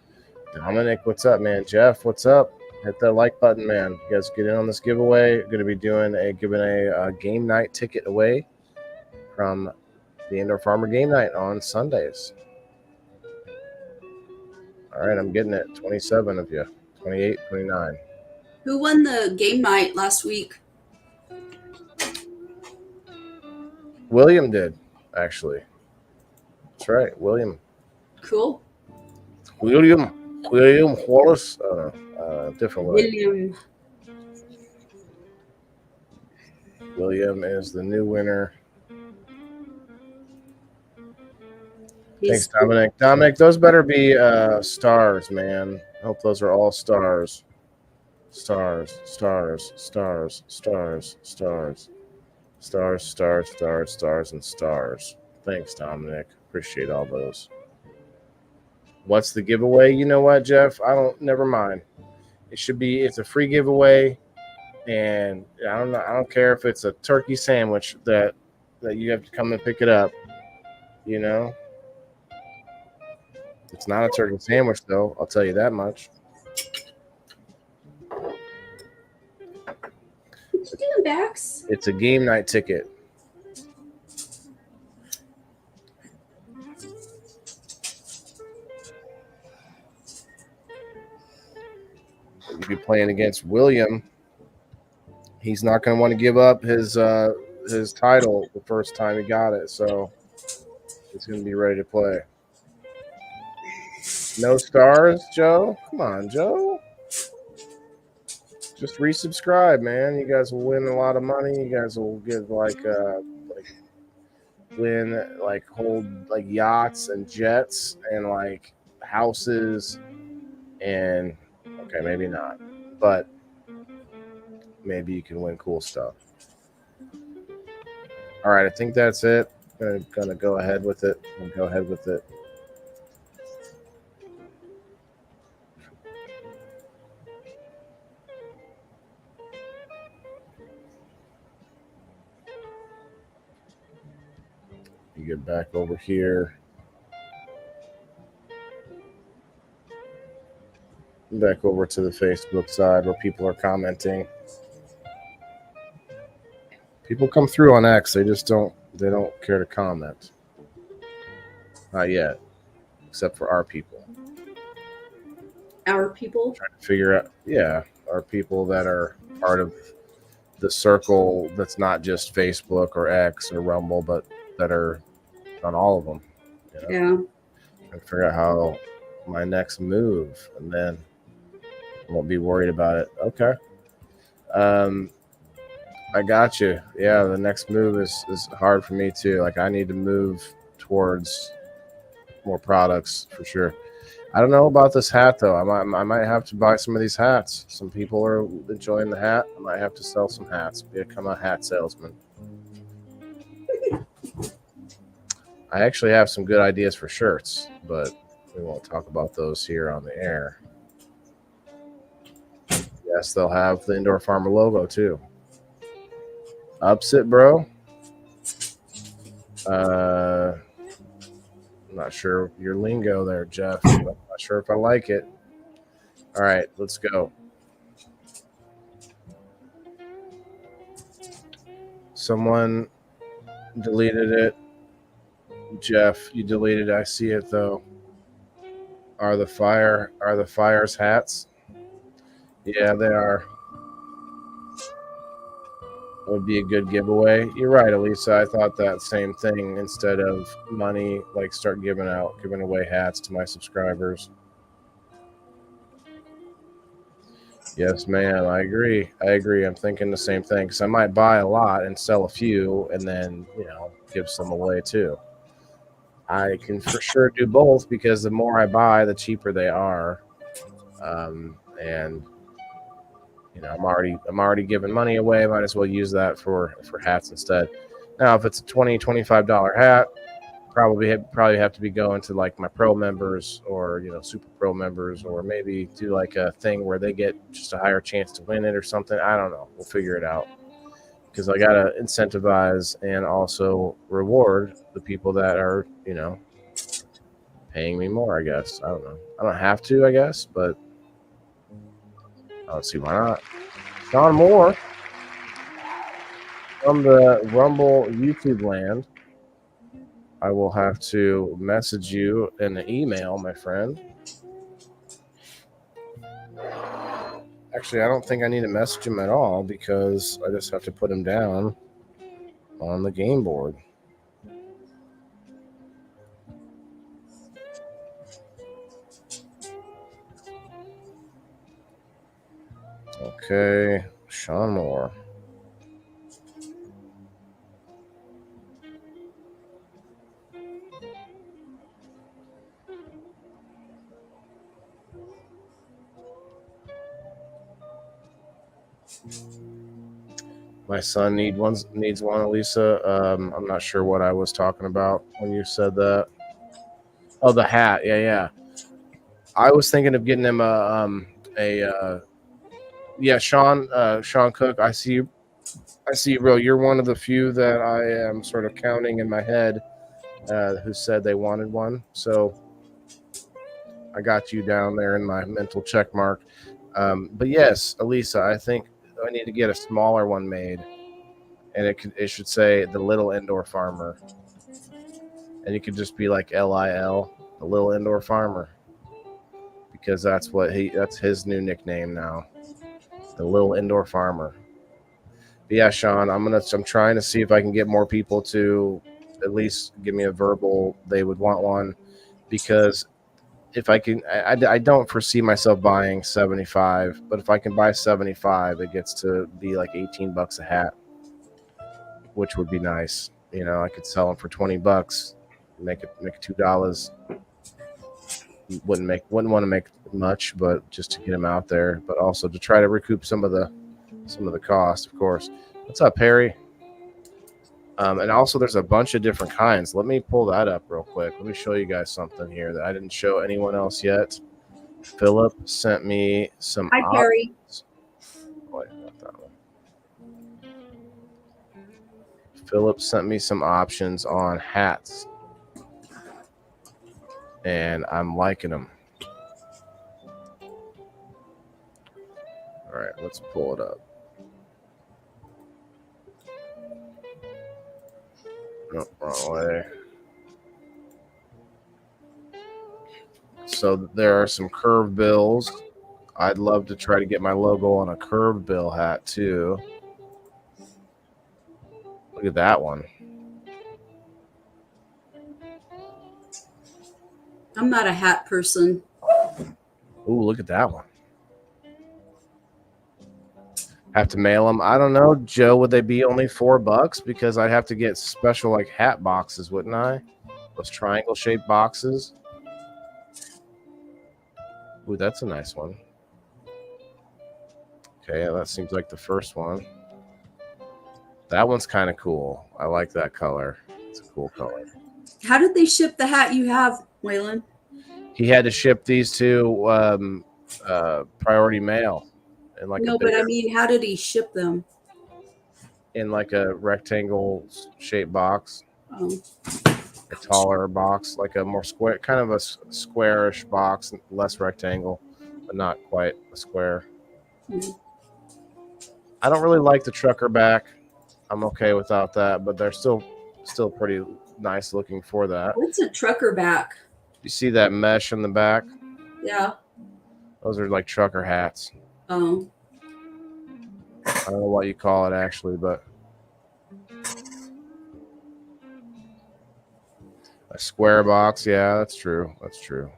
Dominic, what's up, man? Jeff, what's up? Hit that like button, man. You guys get in on this giveaway. Going to be giving a game night ticket away from the Indoor Farmer Game Night on Sundays. All right, I'm getting it. 27 of you. 28, 29. Who won the game night last week? William did, actually. That's right, William. Cool. William Wallace. Different way. William is the new winner. Thanks, Dominic. Dominic, those better be stars, man. I hope those are all stars. Stars. Stars, and stars. Thanks, Dominic. Appreciate all those. What's the giveaway? You know what, Jeff? Never mind. It's a free giveaway, and I don't care if it's a turkey sandwich that you have to come and pick it up. You know? It's not a turkey sandwich, though. I'll tell you that much. What you doing, Bax? It's a game night ticket. You'll be playing against William. He's not going to want to give up his title the first time he got it, so he's going to be ready to play. No stars, Joe? Come on, Joe. Just resubscribe, man. You guys will win a lot of money. You guys will get hold yachts and jets and houses and okay, maybe not, but maybe you can win cool stuff. All right, I think that's it. I'm gonna go ahead with it. You get back over here. Back over to the Facebook side where people are commenting. People come through on X. They don't care to comment. Not yet, except for our people. Our people? Trying to figure out, our people that are part of the circle that's not just Facebook or X or Rumble, but that are on all of them. You know? Yeah. Trying to figure out how my next move, and then I won't be worried about it. Okay. I got you. Yeah, the next move is hard for me too. I need to move towards more products for sure. I don't know about this hat though. I might have to buy some of these hats. Some people are enjoying the hat. I might have to sell some hats, become a hat salesman. I actually have some good ideas for shirts, but we won't talk about those here on the air. Yes, they'll have the Indoor Farmer logo too. Ups it, bro. I'm not sure your lingo there, Jeff. I'm not sure if I like it. All right, let's go. Someone deleted it. Jeff, you deleted it. I see it though. Are the fires hats? Yeah, they are. Would be a good giveaway. You're right, Elisa. I thought that same thing. Instead of money, like start giving away hats to my subscribers. Yes, ma'am. I agree. I'm thinking the same thing because I might buy a lot and sell a few, and then give some away too. I can for sure do both because the more I buy, the cheaper they are. And I'm already giving money away. Might as well use that for hats instead. Now, if it's a $25 hat, probably have to be going to like my pro members or super pro members, or maybe do like a thing where they get just a higher chance to win it or something. I don't know. We'll figure it out because I gotta incentivize and also reward the people that are paying me more. I guess I don't know. I don't have to, I guess, but I don't see why not. Sean Moore from the Rumble YouTube land. I will have to message you in the email, my friend. Actually, I don't think I need to message him at all because I just have to put him down on the game board. Okay, Sean Moore. My son needs one, Elisa. I'm not sure what I was talking about when you said that. Oh, the hat. Yeah. I was thinking of getting him Sean Cook. I see you, bro. You're one of the few that I am sort of counting in my head who said they wanted one. So I got you down there in my mental check mark. But yes, Elisa, I think I need to get a smaller one made, and it should say the Little Indoor Farmer, and it could just be like LIL, the Little Indoor Farmer, because that's his new nickname now, the Little Indoor Farmer. But yeah, Sean, I'm trying to see if I can get more people to at least give me a verbal they would want one, because if I can, I don't foresee myself buying 75, but if I can buy 75, it gets to be like $18 a hat, which would be nice. I could sell them for $20, make it $2. Wouldn't want to make much, but just to get them out there, but also to try to recoup some of the cost, of course. What's up, Harry? And also there's a bunch of different kinds. Let me pull that up real quick. Let me show you guys something here that I didn't show anyone else yet. Philip sent me some Hi, Perry. Wait, not that one. Philip sent me some options on hats, and I'm liking them. All right, let's pull it up. No, wrong way. So there are some curved bills. I'd love to try to get my logo on a curved bill hat too. Look at that one. I'm not a hat person. Ooh, look at that one. Have to mail them. I don't know, Joe. Would they be only $4? Because I'd have to get special like hat boxes, wouldn't I? Those triangle shaped boxes. Ooh, that's a nice one. Okay, yeah, that seems like the first one. That one's kind of cool. I like that color. It's a cool color. How did they ship the hat you have, Waylon? He had to ship these to priority mail. And like no, but I mean, how did he ship them? in like a rectangle shaped box, Oh, a taller box, like a more square, kind of a squarish box, less rectangle, but not quite a square. hmm. I don't really like the trucker back. I'm okay without that, but they're still pretty nice looking for that. What's a trucker back? You see that mesh in the back? Yeah. Those are like trucker hats. Oh, I don't know what you call it actually, but a square box. Yeah, that's true. That's true.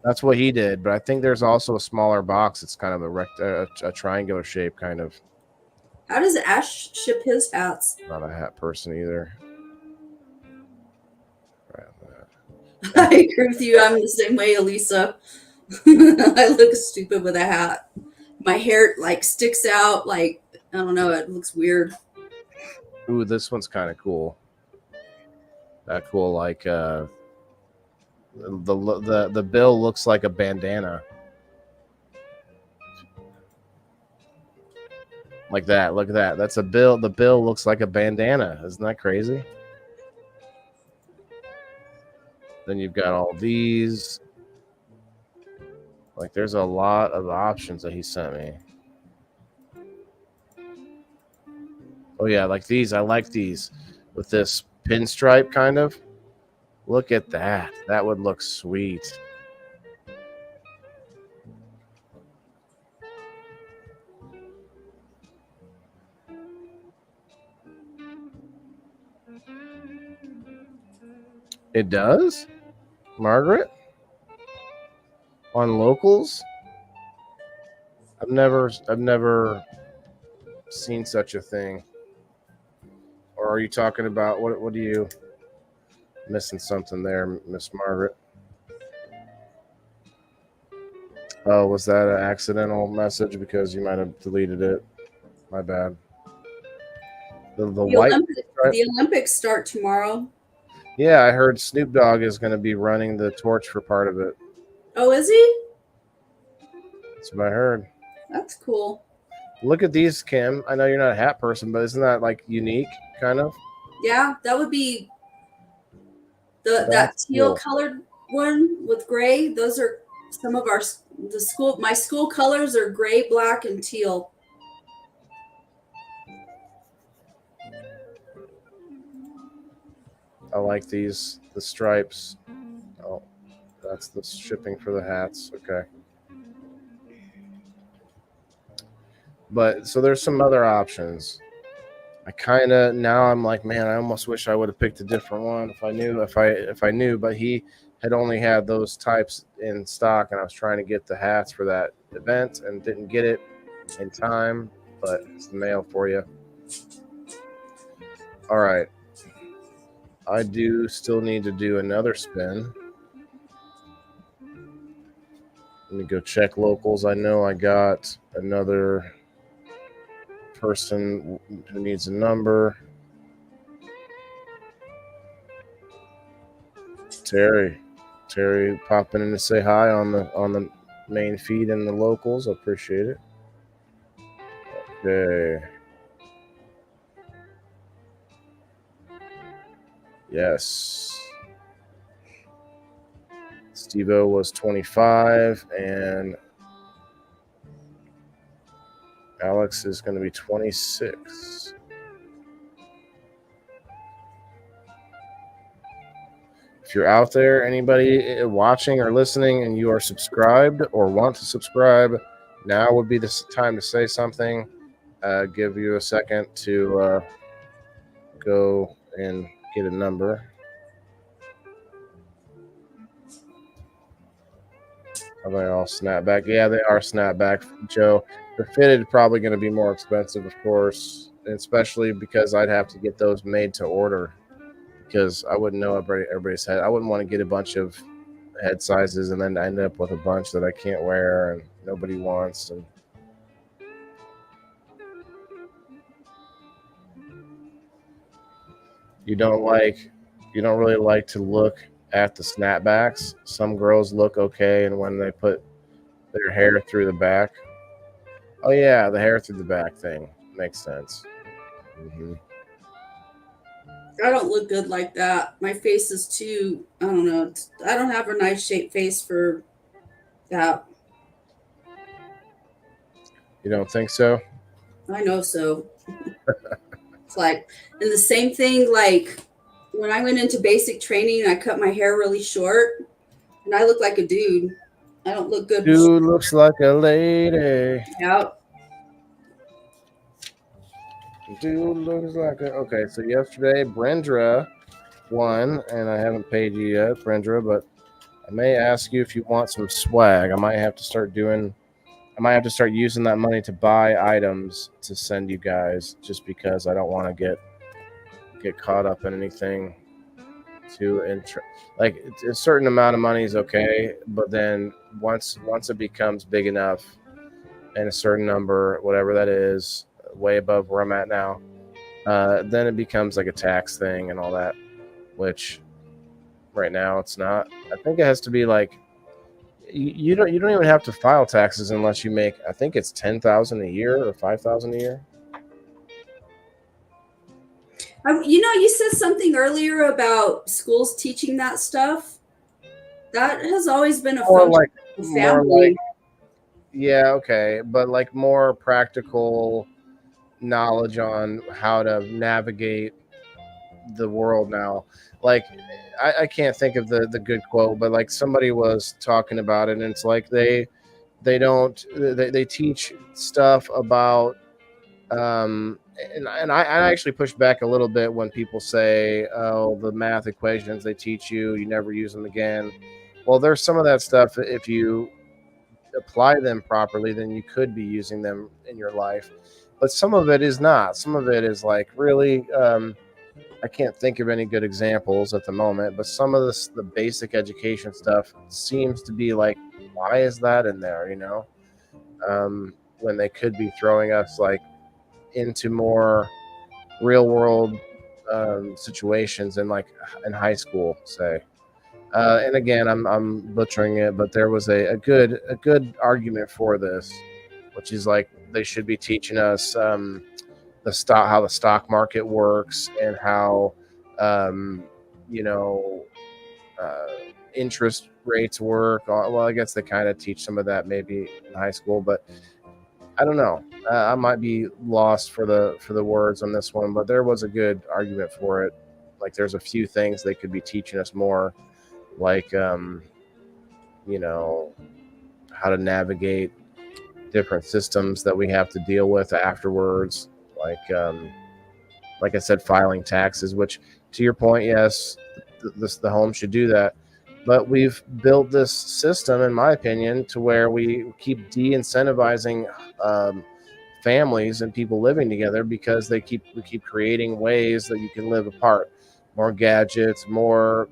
That's what he did, but I think there's also a smaller box. It's kind of a triangular shape, kind of. how does Ash ship his hats? Not a hat person either. Right. I agree with you. I'm the same way, Elisa. I look stupid with a hat. My hair like sticks out. Like, I don't know. It looks weird. Ooh, this one's kind of cool. That cool, like the bill looks like a bandana. Like that. Look at that. That's a bill. The bill looks like a bandana. Isn't that crazy? Then you've got all these. Like, there's a lot of options that he sent me. Oh, yeah, like these. I like these with this pinstripe kind of. Look at that. That would look sweet. It does? Margaret? On locals? I've never seen such a thing. Or are you talking about what do you missing something there, Miss Margaret? Oh, was that an accidental message because you might have deleted it? My bad. The white The Olympics start tomorrow. Yeah, I heard Snoop Dogg is going to be running the torch for part of it. Oh, is he? That's what I heard. That's cool. Look at these, Kim. I know you're not a hat person, but isn't that like unique, kind of? Yeah, that would be that That's teal cool. colored one with gray. Those are some of my school colors are gray, black, and teal. I like these, the stripes. Oh, that's the shipping for the hats. Okay. But so there's some other options. I'm like, man, I almost wish I would have picked a different one if I knew, but he had only had those types in stock, and I was trying to get the hats for that event and didn't get it in time, but it's the mail for you. All right. I do still need to do another spin. Let me go check locals. I know I got another person who needs a number. Terry popping in to say hi on the main feed and the locals. I appreciate it. Okay. Yes. Steve-O was 25 and Alex is going to be 26. If you're out there, anybody watching or listening, and you are subscribed or want to subscribe, now would be the time to say something. Give you a second to go and get a number. Are they all snapback? Yeah, they are snapback, Joe. The fitted probably going to be more expensive, of course, especially because I'd have to get those made to order because I wouldn't know everybody's head. I wouldn't want to get a bunch of head sizes and then end up with a bunch that I can't wear and nobody wants. And you don't really like to look at the snapbacks. Some girls look okay, and when they put their hair through the back, Oh yeah, the hair through the back thing makes sense. Mm-hmm. I don't look good like that. My face is too, I don't know. I don't have a nice shaped face for that. You don't think so? I know so. It's like, and the same thing, like when I went into basic training, I cut my hair really short and I look like a dude. I don't look good. Dude looks like a lady. Yep. Dude looks like a... Okay, so yesterday, Brendra won, and I haven't paid you yet, Brendra, but I may ask you if you want some swag. I might have to start using that money to buy items to send you guys, just because I don't want to get caught up in anything too like a certain amount of money is okay, but then once it becomes big enough and a certain number, whatever that is, way above where I'm at now, then it becomes like a tax thing and all that, which right now it's not. I think it has to be like you don't even have to file taxes unless you make, I think it's 10,000 a year or 5,000 a year. You know, you said something earlier about schools teaching that stuff. That has always been a More like family. Yeah, okay, but like more practical knowledge on how to navigate the world now. Like I can't think of the good quote, but like somebody was talking about it, and it's like they teach stuff about and I actually push back a little bit when people say, oh, the math equations they teach you never use them again. Well, there's some of that stuff, if you apply them properly, then you could be using them in your life, but some of it is not. Some of it is like really I can't think of any good examples at the moment, but some of the basic education stuff seems to be like, why is that in there, when they could be throwing us like into more real world situations in high school, say. And again, I'm butchering it, but there was a good argument for this, which is like they should be teaching us how the stock market works and how interest rates work. Well, I guess they kind of teach some of that maybe in high school, but I don't know. I might be lost for the words on this one, but there was a good argument for it. Like there's a few things they could be teaching us more, like how to navigate different systems that we have to deal with afterwards, like I said, filing taxes, which to your point, yes, the home should do that. But we've built this system, in my opinion, to where we keep de-incentivizing families and people living together because we keep creating ways that you can live apart. More gadgets, more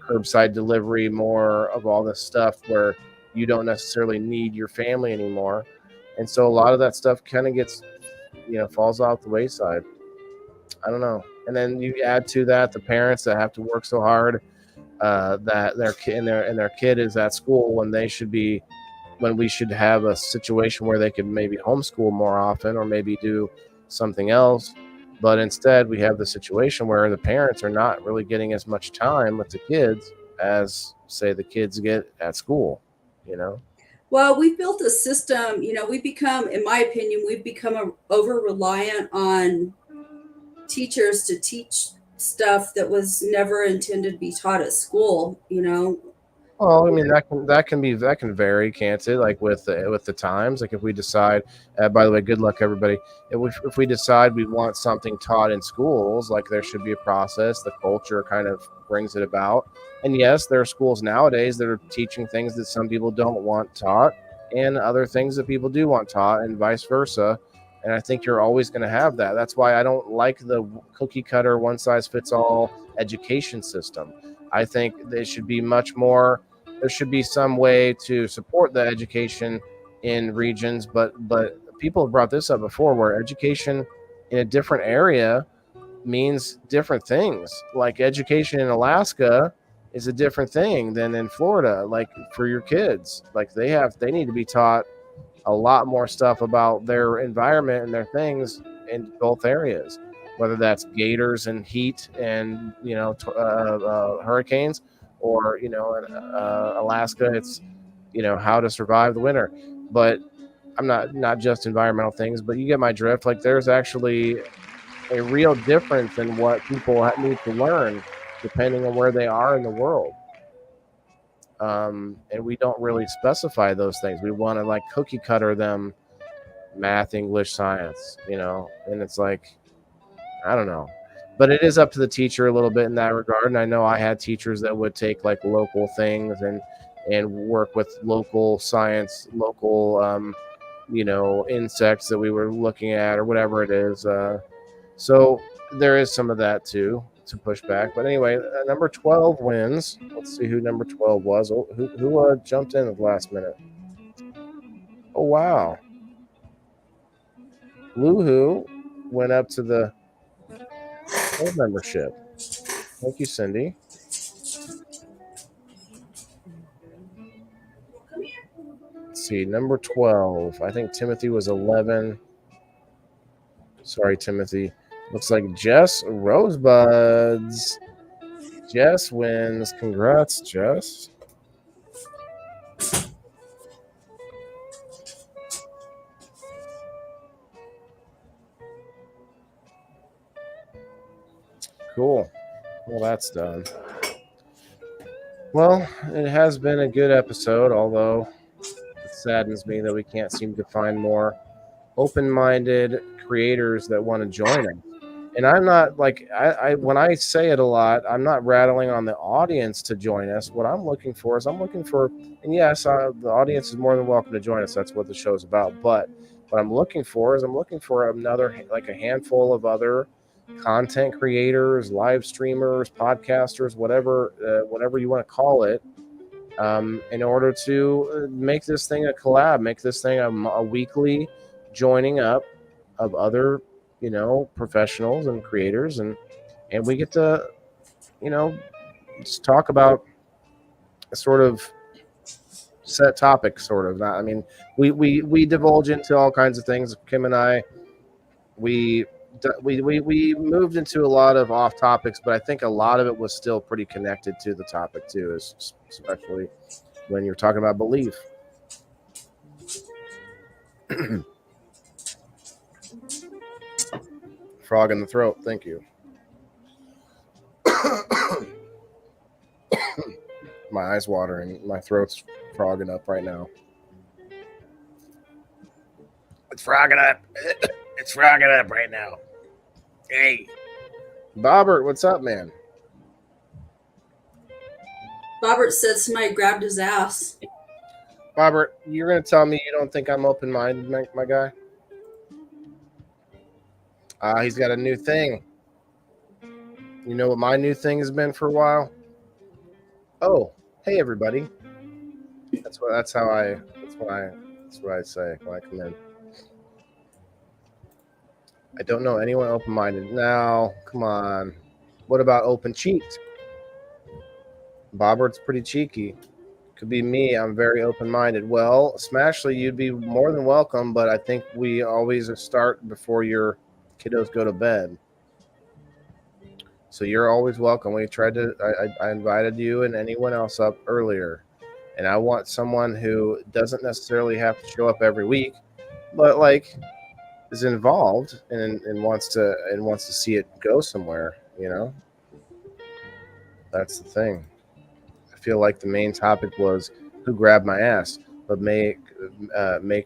curbside delivery, more of all this stuff where you don't necessarily need your family anymore, and so a lot of that stuff kind of gets falls off the wayside. I don't know. And then you add to that the parents that have to work so hard that their kid is at school when we should have a situation where they could maybe homeschool more often or maybe do something else. But instead, we have the situation where the parents are not really getting as much time with the kids as, say, the kids get at school, Well, we've built a system, in my opinion, we've become over-reliant on teachers to teach stuff that was never intended to be taught at school, Well, I mean that can vary, can't it? Like with the times. Like if we decide, by the way, good luck everybody. If we decide we want something taught in schools, like there should be a process. The culture kind of brings it about. And yes, there are schools nowadays that are teaching things that some people don't want taught, and other things that people do want taught, and vice versa. And I think you're always going to have that. That's why I don't like the cookie cutter, one size fits all education system. I think there should be much more. There should be some way to support the education in regions, but people have brought this up before, where education in a different area means different things. Like education in Alaska is a different thing than in Florida. Like for your kids, like they need to be taught a lot more stuff about their environment and their things in both areas, whether that's gators and heat and hurricanes, or Alaska, it's how to survive the winter. But I'm not just environmental things, but you get my drift. Like, there's actually a real difference in what people need to learn depending on where they are in the world. And we don't really specify those things. We want to like cookie cutter them, math, English, science, and it's like, I don't know. But it is up to the teacher a little bit in that regard. And I know I had teachers that would take like local things and work with local science, local insects that we were looking at or whatever it is. So there is some of that too, to push back. But anyway, number 12 wins. Let's see who number 12 was. Oh, who jumped in at the last minute? Oh, wow. Woohoo went up to the gold membership. Thank you, Cindy. Let's see, number 12. I think Timothy was 11. Sorry, Timothy. Looks like Jess Rosebuds. Jess wins. Congrats, Jess. Cool. Well, that's done. Well, it has been a good episode, although it saddens me that we can't seem to find more open-minded creators that want to join us. And I'm not like, I when I say it a lot, I'm not rattling on the audience to join us. What I'm looking for is and yes, the audience is more than welcome to join us. That's what the show's about. But what I'm looking for another, like a handful of other content creators, live streamers, podcasters, whatever you want to call it, in order to make this thing a collab, make this thing a weekly joining up of other professionals and creators, and we get to just talk about a sort of set topic, sort of. I mean, we divulge into all kinds of things. Kim and I, we moved into a lot of off topics, but I think a lot of it was still pretty connected to the topic too, especially when you're talking about belief. Frog in the throat. Thank you. My eyes watering. My throat's frogging up right now. It's frogging up. It's frogging up right now. Hey, Bobbert, what's up, man? Bobbert said somebody grabbed his ass. Bobbert, you're going to tell me you don't think I'm open-minded, my guy? He's got a new thing. You know what my new thing has been for a while? Oh, hey everybody. That's what I say when I come in. I don't know anyone open-minded. Now, come on. What about open-cheeked? Bobbert's pretty cheeky. Could be me. I'm very open-minded. Well, Smashley, you'd be more than welcome, but I think we always start before your kiddos go to bed. So you're always welcome. I invited you and anyone else up earlier. And I want someone who doesn't necessarily have to show up every week, but like is involved and wants to see it go somewhere, That's the thing. I feel like the main topic was who grabbed my ass, but May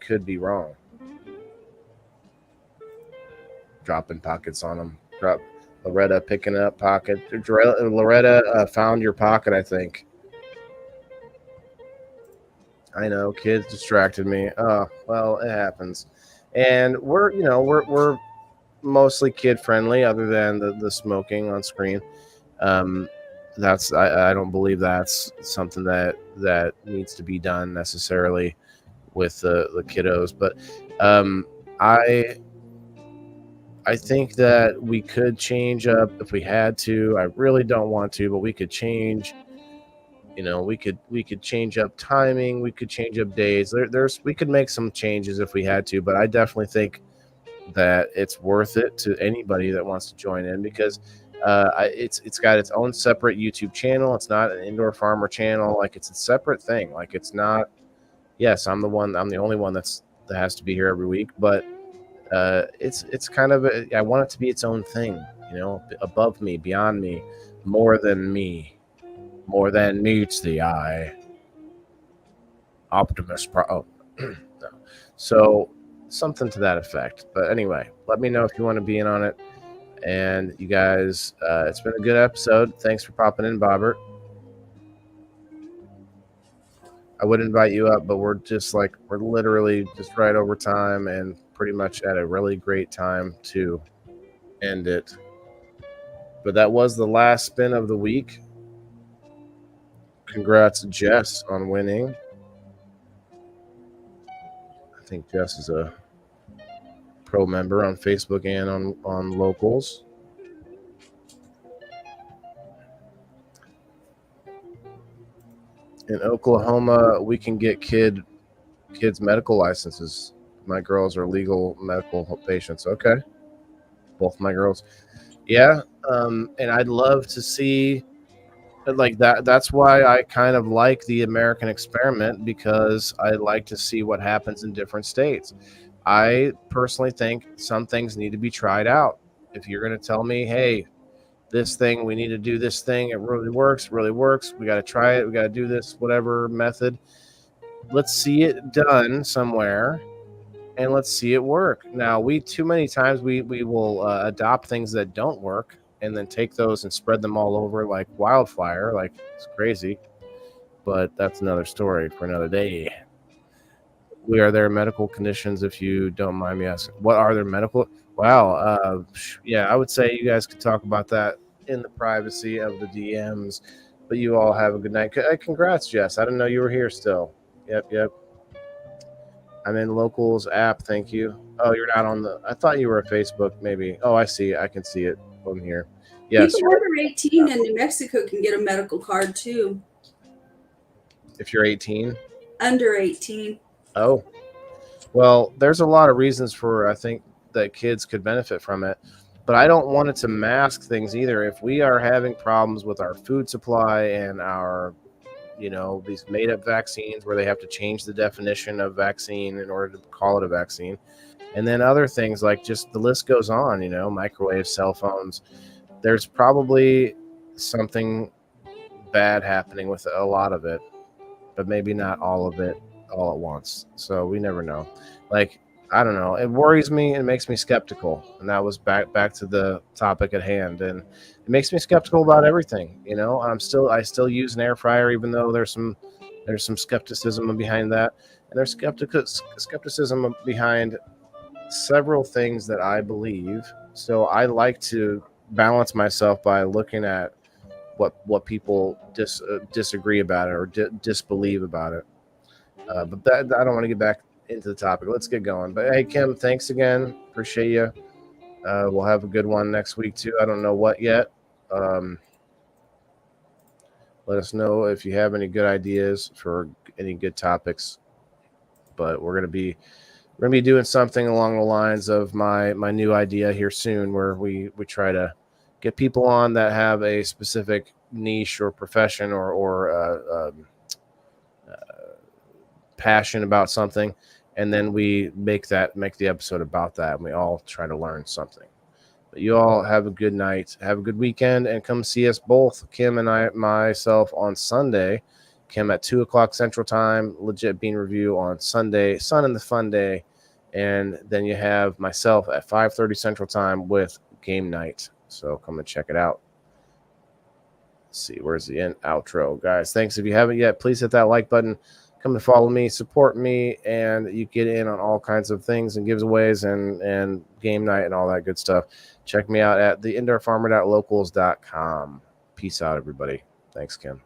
could be wrong. Dropping pockets on them. Loretta picking up pocket. Loretta found your pocket, I think. I know, kids distracted me. Oh, well, it happens. And we're mostly kid friendly, other than the smoking on screen. I don't believe that's something that needs to be done necessarily with the kiddos. But I think that we could change up if we had to. I really don't want to, but we could change You know, we could change up timing, we could change up days. We could make some changes if we had to, but I definitely think that it's worth it to anybody that wants to join in, because it's got its own separate YouTube channel. It's not an indoor farmer channel. Like, it's a separate thing. Like, it's not. Yes, I'm the only one that has to be here every week, but it's kind of I want it to be its own thing. You know, above me, beyond me, more than meets the eye. Optimus Pro. Oh, no. So something to that effect. But anyway, let me know if you want to be in on it. And you guys, it's been a good episode. Thanks for popping in, Bobbert. I would invite you up, but we're literally just right over time and pretty much at a really great time to end it. But that was the last spin of the week. Congrats, Jess, on winning. I think Jess is a pro member on Facebook and on Locals. In Oklahoma, we can get kids medical licenses. My girls are legal medical patients. Okay. Both my girls. Yeah. And I'd love to see like that. That's why I kind of like the American experiment, because I like to see what happens in different states. I personally think some things need to be tried out. If you're going to tell me, hey, this thing, we need to do this thing, it really works, we got to try it, we got to do this, whatever method, let's see it done somewhere and let's see it work. Now, too many times we will adopt things that don't work and then take those and spread them all over like wildfire. Like, it's crazy, but that's another story for another day. Are there medical conditions, if you don't mind me asking? What are their medical? Wow. Yeah, I would say you guys could talk about that in the privacy of the DMs. But you all have a good night. Congrats, Jess. I didn't know you were here still. Yep. I'm in Locals app. Thank you. Oh, you're not on the. I thought you were a Facebook, maybe. Oh, I see. I can see it from here. Yes. People under 18 in New Mexico can get a medical card too. If you're 18? Under 18. Oh, well, there's a lot of reasons for, I think, that kids could benefit from it, but I don't want it to mask things either. If we are having problems with our food supply and our, these made up vaccines where they have to change the definition of vaccine in order to call it a vaccine, and then other things like, just the list goes on, microwave, cell phones, there's probably something bad happening with a lot of it, but maybe not all of it all at once. So we never know. Like, I don't know. It worries me and makes me skeptical. And that was back to the topic at hand. And it makes me skeptical about everything. I still use an air fryer, even though there's some skepticism behind that. And there's skepticism behind several things that I believe. So I like to balance myself by looking at what people disagree about it or disbelieve about it. But that, I don't want to get back into the topic. Let's get going. But hey, Kim, thanks again. Appreciate you. We'll have a good one next week too. I don't know what yet. Let us know if you have any good ideas for any good topics. But we're gonna be doing something along the lines of my new idea here soon, where we try to get people on that have a specific niche or profession or passion about something, and then we make the episode about that, and we all try to learn something. But you all have a good night, have a good weekend, and come see us both, Kim and myself, on Sunday. Kim at 2:00 Central Time, Legit Bean Review on Sunday, Sun and the Fun Day, and then you have myself at 5:30 Central Time with Game Night. So come and check it out. Let's see, where's the end outro, guys? Thanks. If you haven't yet, please hit that like button. Come and follow me, support me, and you get in on all kinds of things and giveaways and game night and all that good stuff. Check me out at theindoorfarmer.locals.com. Peace out, everybody. Thanks, Kim.